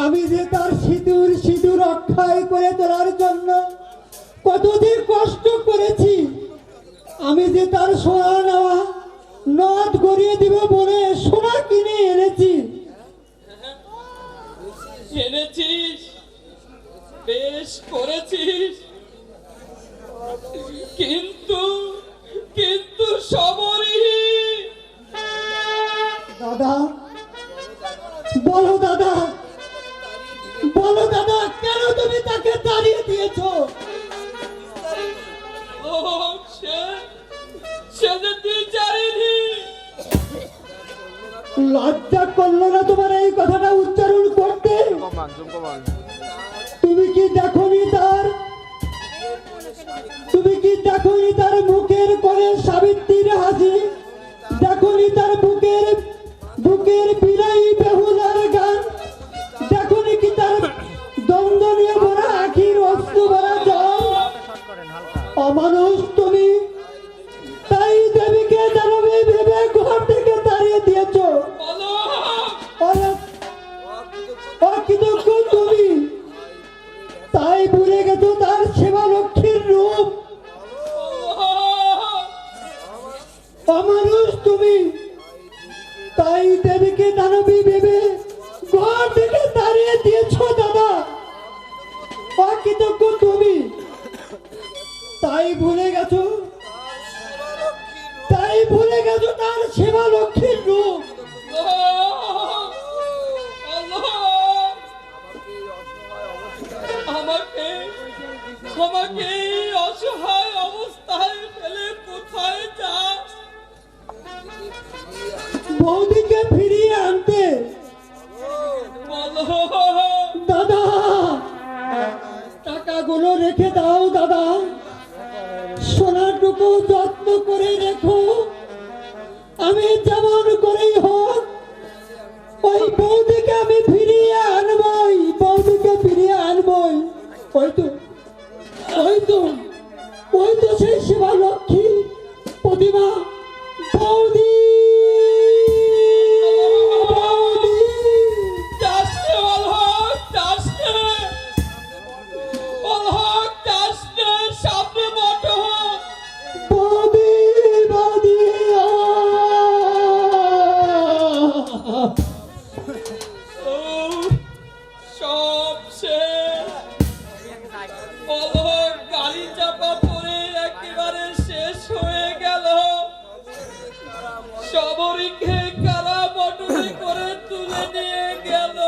আমি যে তার সিঁদুর সিঁদুর অক্ষয় করে তোলার জন্য কতদিন কষ্ট করেছি, আমি যে তার সোনা নেওয়া নদ গড়িয়ে দিব বলে সোনা কিনে এনেছি। এনেছিস, বেশ করেছিস, কিন্তু কিন্তু সবরই দাদা বলো দাদা, বলো দাদা, কেন তুমি তাকে তাড়িয়ে দিয়েছো? ও সে যে বিচারিনি। লজ্জা করলো না তোমার এই কথাটা উচ্চারণ করতে? কমান জুম কমান তুমি কি দেখোনি তার, তুমি কি দেখোনি তার মুখের কোণে সাবিত্রীর হাসি? দেখোনি তার বুকের বিলাই বেহুলার গান? দেখোনি কি তার দ্বন্দ্ব নিয়ে ভরা আখির অস্ত্র ভরা জল? অমানুষ তুমি, তাই দেবীকে জানাবে দিয়েছো দাদা, অকৃতজ্ঞ তুমি। তাই ভুলে গেছো তার সেবা লক্ষ্মীর রূপ। আমাকে আমাকে এই অসহায় অবস্থায় ফেলে কোথায় যাস? বৌদিকে ফিরিয়ে আনতে। বলো দাদা, টাকাগুলো রেখে দাও দাদা, সোনাটুকু যত্ন করে রেখো। আমি যেমন করেই হোক ওই বৌদিকে আমি ফিরিয়ে আনবই, বৌদিকে ফিরিয়ে আনবই। ওই তো সেই সেবা লক্ষ্মী প্রতিমা বৌদি। সামনে বটো বৌদি বৌদি সব শেষ। অলক গাড়ি চাপা পড়ে একেবারে শেষ হয়ে গেল। সবরীকে কারা বটনে করে তুলে নিয়ে গেল।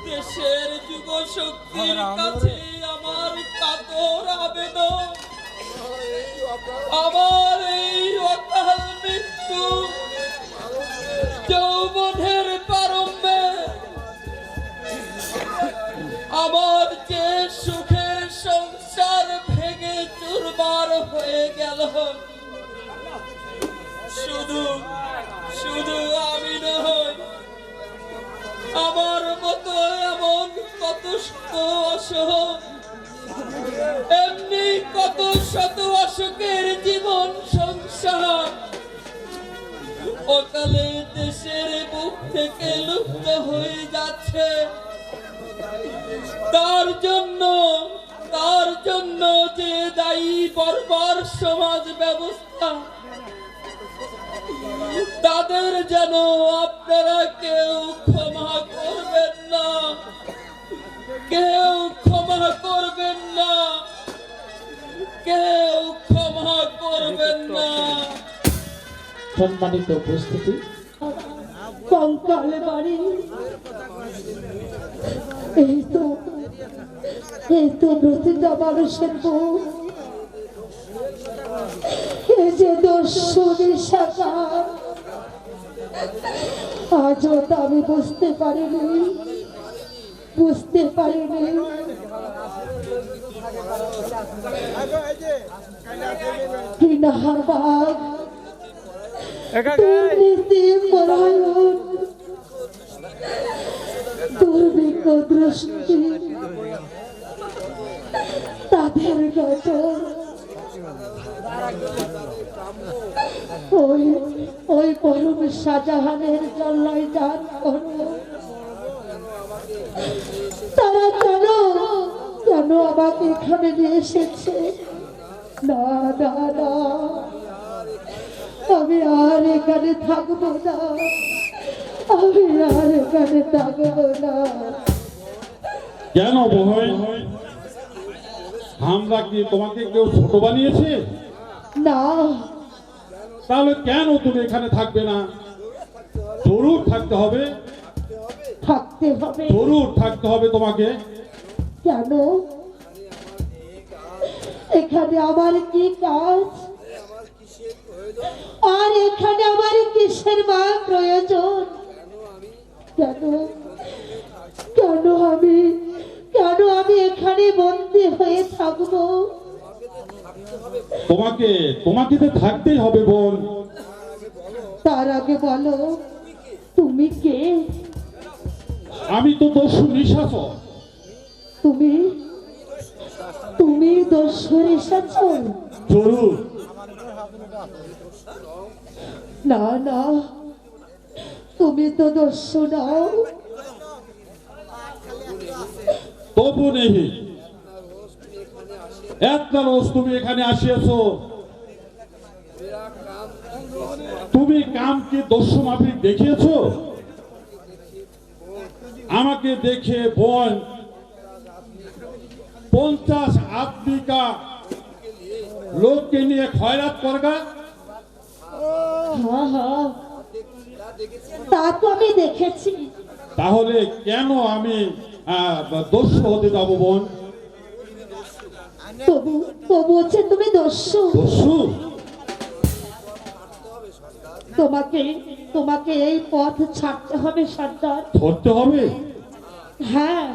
দেশের যুব শক্তির কাছে আমার কাতর আবেদন, আমার এই অকাল মৃত্যু যৌবনের প্রারম্ভে আমার যে সুখের সংসার ভেঙে চুরমার হয়ে গেল। শুধু শুধু আমি নই, আমার মতো এমন কত শত অসুখ, এমনি কত শত অসুখের জীবন সংসার অকালে দেশের বুক থেকে লুপ্ত হয়ে যাচ্ছে। তার জন্য যে দায়ী বর্বর সমাজ ব্যবস্থা, তাদের যেন আপনারা কেউ ক্ষমা করবেন না, কেউ ক্ষমা করবেন না, কেউ ক্ষমা করবেন না। সম্মানিত উপস্থিতি, কঙ্কাল বাড়ি। এই তো প্রতিটা মানুষের বউ, এই যে দস্যু নিশাচার, আজও তা আমি বুঝতে পারিনি। ঘৃণার ভাব, দুর্নীতি পরায়ণ, দুর্ভিক্ষ দৃষ্টি, তাদের গত ওই পরম শাহজাহানের জল্লাই দান করো। তারা কেন আমাকে এখানে নিয়ে এসেছে? না না না, আমি আর এখানে থাকবো না, আমি আর এখানে থাকবো না। কেন বহন? আমরা কি তোমাকে কেউ ছোট বানিয়েছে? না। তাহলে কেন তুমি এখানে থাকবে না? জরুর থাকতে হবে, জরুর থাকতে হবে তোমাকে। কেন? এখানে আমার কি কাজ, আর এখানে আমার কিসের মা প্রয়োজন? কেন আমি এখানে বন্দী হয়ে থাকবো? তোমাকে তো থাকতেই হবে বোন। তার আগে বলো, তুমি কে? আমি তো দস্যু নিশাচর। তুমি দস্যু নিশাচর? জরুর। না না, তুমি তো দস্যু নাও। তবু নেই, একটা রোজ তুমি এখানে আসিয়াছ, তুমি কাম কি দস্যু মাফিক দেখিয়েছো? আমাকে দেখে বোন 50 आदमी का लोग के लिए खैरात करगा। হ্যাঁ হ্যাঁ, তা তো আমি দেখেছি। তাহলে কেন আমি দস্যু হতে যাবো বোন? তবু তবু হচ্ছে তুমি দস্যু। দস্যু? তোমাকে তোমাকে এই পথ ছাড়তে হবে সর্দার। ধরতে হবে? হ্যাঁ,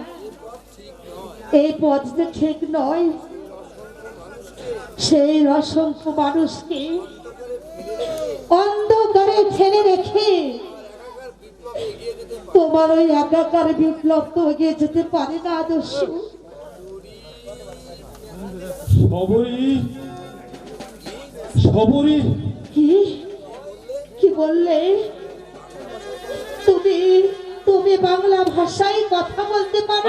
এই পথ যে ঠিক নয়। সেই অসংখ্য মানুষকে অন্ধকারে ফেলে রেখে তোমার ওই একাকার বিপ্লব তো এগিয়ে যেতে পারে না দস্যু। সবরি সবরি কি কি বললে? তুমি তুমি বাংলা ভাষায় কথা বলতে পারো?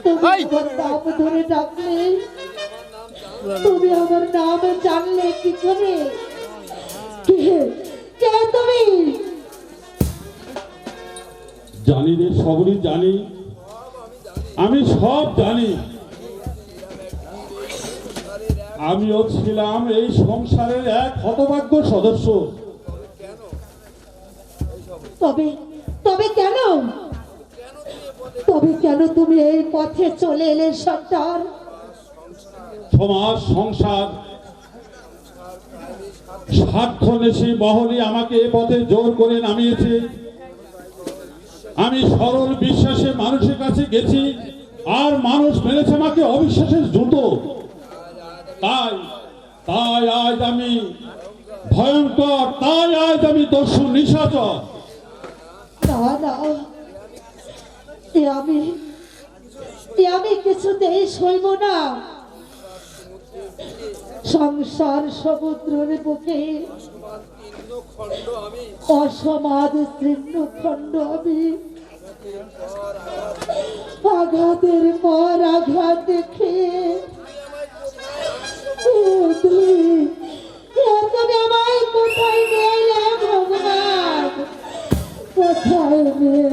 তুমি আমার নাম ধরে ডাকলে, তুমি আমার নাম জানলে কি করে? কে কে তুমি? জানি রে সবরি জানি, আমি সব জানি। আমিও ছিলাম এই সংসারের এক হতভাগ্য সদস্য। তবে তবে কেন তবে কেন তুমি এই পথে চলে এলে সর্দার? সমাজ সংসার স্বার্থনেশী মহলই আমাকে এ পথে জোর করে নামিয়েছে। আমি সরল বিশ্বাসে মানুষের কাছে গেছি, আর মানুষ মেরেছে আমাকে অবিশ্বাসের জুতো। তাই তাই আজ আমি ভয়ঙ্কর, তাই আজ আমি দস্যু নিশাচর। না না, আমি কিছুতেই সইব না। সংসার সমুদ্রের বুকে অসমাদ তৃণখণ্ড আমি আঘাতের পর আঘাত দেখে তুমি আমায় কোথায় নিয়ে ভগবান, কোথায় নিয়ে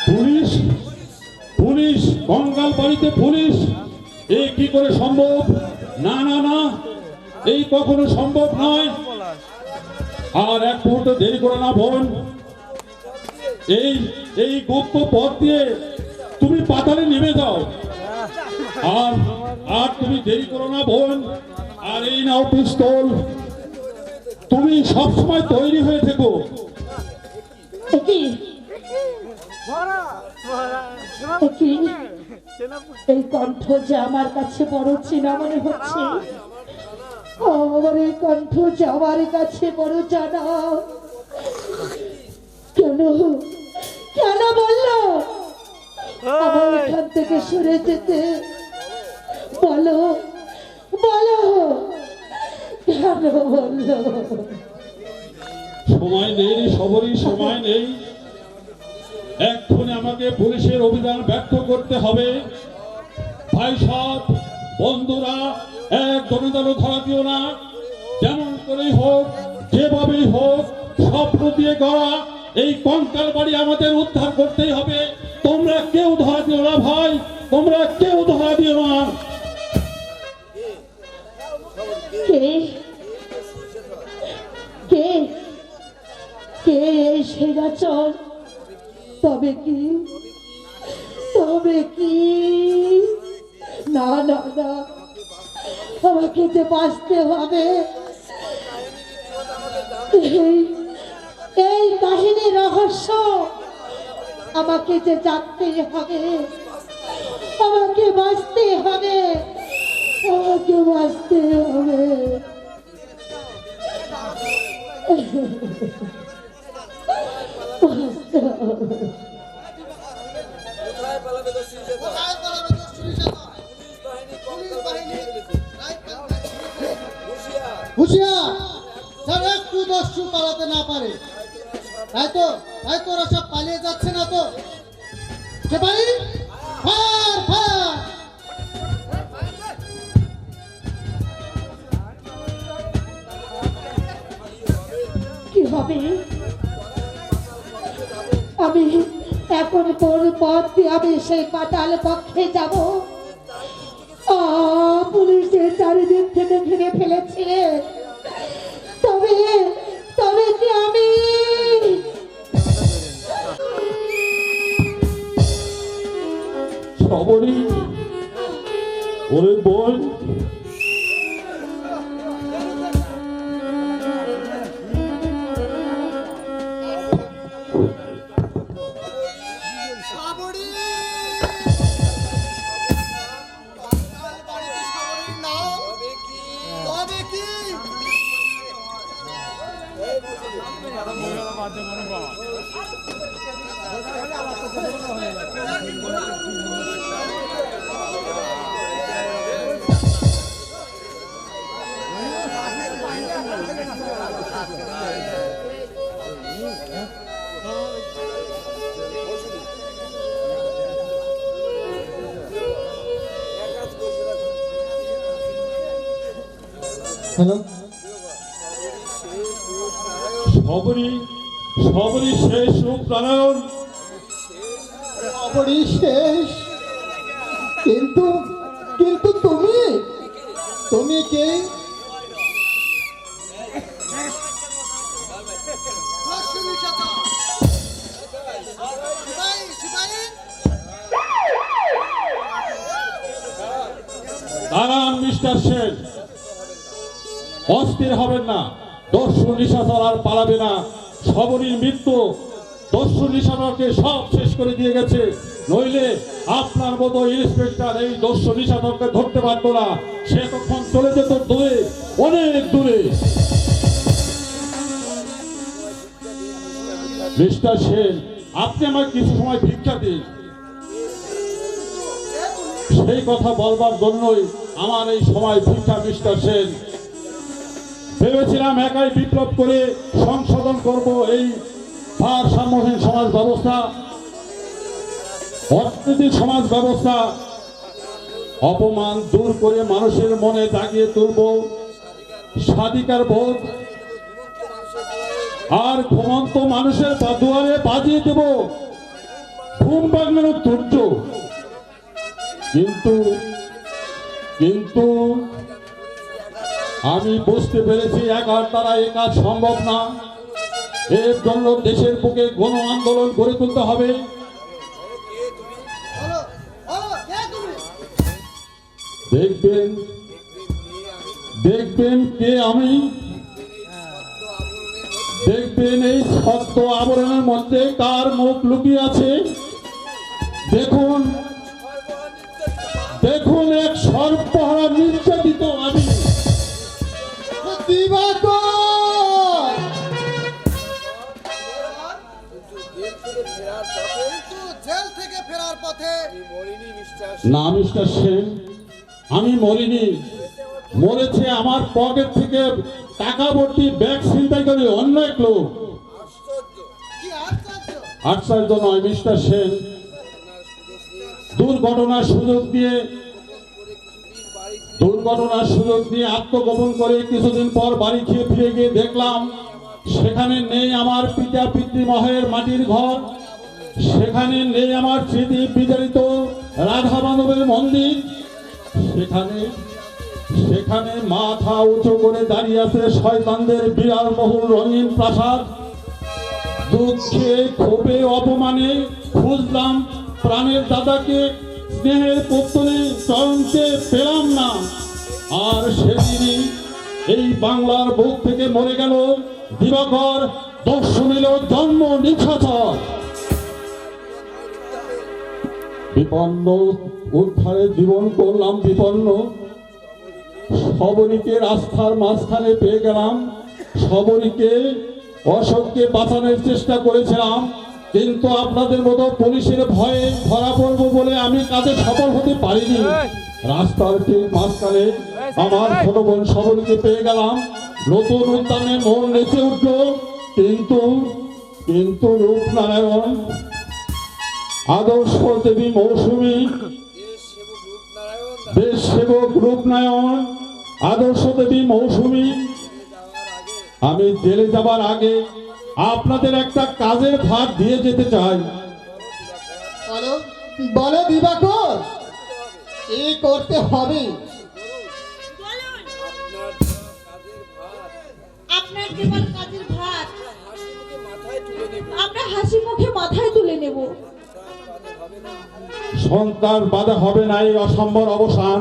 পুলিশ পুলিশ বঙ্গাল বাড়িতে পুলিশ, এ কি করে সম্ভব? না না না, এই কখনো সম্ভব নয়। আর এক মুহূর্ত দেরি করো না বোন, এই এই গুপ্ত পথ দিয়ে তুমি পাতালে নেমে যাও। আর আর তুমি দেরি করো না বোন, আর এই নাও পিস্তল, তুমি সবসময় তৈরি হয়ে থেকো। এই কণ্ঠ যে আমার কাছে বড় চেনা মনে হচ্ছে। আমার এই কণ্ঠ যে আমার কাছে বড় জানা। কেন কেন বললো আমার এখান থেকে সরে যেতে? বলো বলো, কেন বললো? সময় নেই রে সবরই, সময় নেই। এক্ষুনি আমাকে পুলিশের অভিযান ব্যর্থ করতে হবে। ভাই সব বন্ধুরা, এক দলে দলে ধরা দিও না। যেমন করেই হোক, যেভাবেই হোক, স্বপ্ন দিয়ে গড়া এই কঙ্কাল বাড়ি আমাদের উদ্ধার করতেই হবে। তোমরা কেউ ধরা দিও না ভাই, তোমরা কেউ ধরা দিও না। কে কে কে এই সেরাচর? তবে কি না না না, আমাকে যে বাঁচতে হবে। এই কাহিনীর রহস্য আমাকে যে জানতে হবে, আমাকে বাঁচতে হবে, আমাকে বাঁচতে হবে। হুঁশিয়ার, স্যার একটু দস্যু পালাতে না পারে। তাই তো ওরা সব পালিয়ে যাচ্ছে না তো? সেপাই ফায়ার ফায়ার। কি হবে? আমি এখন কোন পথ দিয়ে আমি সেই পাতাল পক্ষে যাব? পুলিশের চারিদিক থেকে ঘিরে ফেলেছে। তবে তবে কি আমি সবরই ওরে বোন, সাবরি বাঙাল বাড়িতে সাবরির নাম তবে কি হ্যালো, সবরই সবরই শেষ রূপ নারায়ণ। খবরই শেষ। কিন্তু কিন্তু তুমি তুমি কে? দর্শনী শাখা সিপাহী সিপাহী দাঁড়ান মিস্টার সেন, অস্থির হবেন না। দস্যু নিশাচর আর পালাবে না। সবরই মৃত্যু দস্যু নিশাচরকে সব শেষ করে দিয়ে গেছে। নইলে আপনার মতো ইন্সপেক্টর এই দস্যু নিশাচরকে ধরতে পারতো না। সে তখন চলে যেত দূরে, অনেক দূরে। মিস্টার সেন, আপনি আমাকে কিছু সময় ভিক্ষা দিন। সেই কথা বলবার জন্যই আমার এই সময় ভিক্ষা মিস্টার সেন। ভেবেছিলাম একাই বিপ্লব করে সংশোধন করব এই ভারসাম্যহীন সমাজ ব্যবস্থা, অর্থনৈতিক সমাজ ব্যবস্থা। অপমান দূর করে মানুষের মনে জাগিয়ে তুলব স্বাধিকার বোধ, আর ঘুমন্ত মানুষের দুয়ারে বাজিয়ে দেব ঘুম ভাঙানোর তুর্য। কিন্তু কিন্তু আমি বুঝতে পেরেছি একার দ্বারা এ কাজ সম্ভব না। এর জন্য দেশের বুকে গণ আন্দোলন গড়ে তুলতে হবে। বলো বলো কে তুমি দেখবেন দেখবেন কে আমি। দেখবেন এই সত্য আবরণের মধ্যে কার মুখ লুকিয়ে আছে। দেখুন দেখুন, এক সর্বহারা নির্যাতিত আমি। দিবাকর, জেল থেকে ফেরার পথে না মিস্টার সেন, আমি মরিনি। মরেছে আমার পকেট থেকে টাকা ভর্তি ব্যাগ ছিনতাই করে অন্য এক লোক। কি আশ্চর্য আশ্চর্য নয় মিস্টার সেন, দুর্ঘটনার সুযোগ দিয়ে আত্মগোপন করে কিছুদিন পর বাড়ি খেয়ে ফিরে গিয়ে দেখলাম সেখানে নেই আমার পিতা পিতৃমহের মাটির ঘর, সেখানে নেই আমার স্মৃতি বিতাড়িত রাধা মাধবের মন্দির, সেখানে মাথা উঁচু করে দাঁড়িয়ে আছে শয়তানদের বিরাল বহুল রঙিন প্রাসাদ। দুঃখে ক্ষোভে অপমানে খুঁজলাম প্রাণের দাদাকে, স্নেহের পুত্রী চরণকে পেলাম না। আর সেদিনই এই বাংলার বুক থেকে মরে গেল দিবাকর, দস্যু নিল জন্ম নিশাচর। বিপন্ন উদ্ধারে জীবন করলাম বিপন্ন। সবরীকে রাস্তার মাঝখানে পেয়ে গেলাম। সবরীকে অশোককে বাঁচানোর চেষ্টা করেছিলাম, কিন্তু আপনাদের মতো পুলিশের ভয়ে ধরা পড়বো বলে আমি কাজে সফল হতে পারিনি। রাস্তার ঠিক মাঝখানে আমার ছোট বোন সবরীকে পেয়ে গেলাম। নতুন উদ্যানে মন নেচে উঠল, কিন্তু কিন্তু রূপনারায়ণ আদর্শ দেবী মৌসুমী, দেশ সেবক রূপনারায়ণ, আদর্শ দেবী মৌসুমী, আমি জেলে যাবার আগে আপনাদের একটা কাজের ভার দিয়ে যেতে চাই। বলো বলো দিবাকর, কি করতে হবে? আপনার দেবার কাজের ভাত আমরা হাসি মুখে মাথায় তুলে নেব। সন্তান বাধা হবে না এই অসম্ভব অবসান।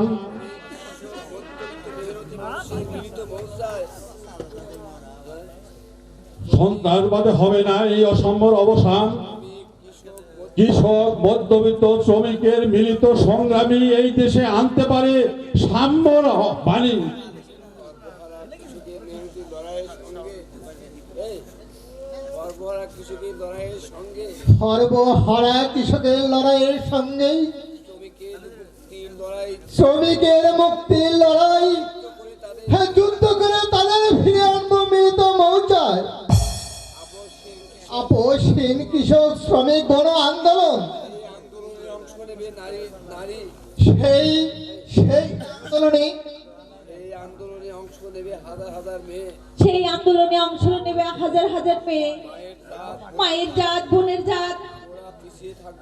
সন্তান বাধা হবে না এই অসম্ভব অবসান। কৃষক, মধ্যবিত্ত, শ্রমিকের মিলিত সংগ্রামী এই দেশে আনতে পারে সাম্যর বাণী। সর্বহারা কৃষকের লড়াইয়ের সঙ্গে শ্রমিকের মুক্তির লড়াই, হ্যাঁ, যুদ্ধ করে তাদের ফিরে আনবো মিলিত মৌচায়। আপোষহীন কৃষক শ্রমিক গণ আন্দোলন, সেই সেই আন্দোলনে সেই আন্দোলনে অংশ নেবে হাজার হাজার মেয়ে, মায়ের জাত, বোনের জাত।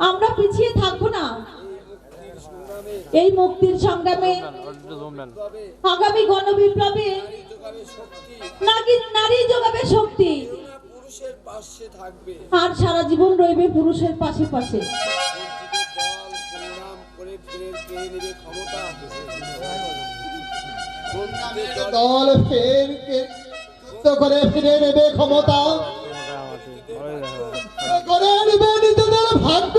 আমরা পিছিয়ে থাকবো না এই মুক্তির সংগ্রামে। আগামী গণবিপ্লবে নারী যোগাবে শক্তি, আর সারা জীবন রইবে পুরুষের পাশে পাশে। দল ফের করে ফিরে নেবে ক্ষমতা, করে নেবে নিজেদের ভাগ্য,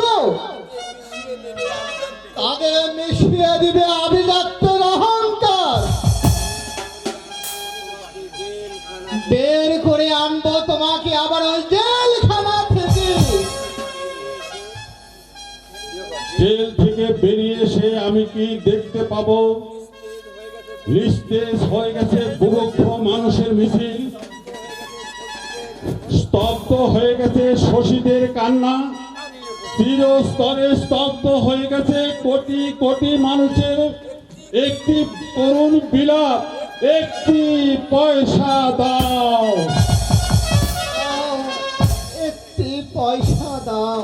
তাদের মিশিয়ে দিবে আভিজাত্যের অহংকার। বের করে আনবো তোমাকে আবার ওই জেলখানা থেকে। জেল থেকে বেরিয়ে এসে আমি কি দেখতে পাবো? নিস্তেজ হয়ে গেছে বুভুক্ষ মানুষের মিছিল, স্তব্ধ হয়ে গেছে শশীদের কান্না, চিরস্তরে স্তব্ধ হয়ে গেছে কোটি কোটি মানুষের একটি করুণ বিলাপ, একটি পয়সা দাও, একটি পয়সা দাও।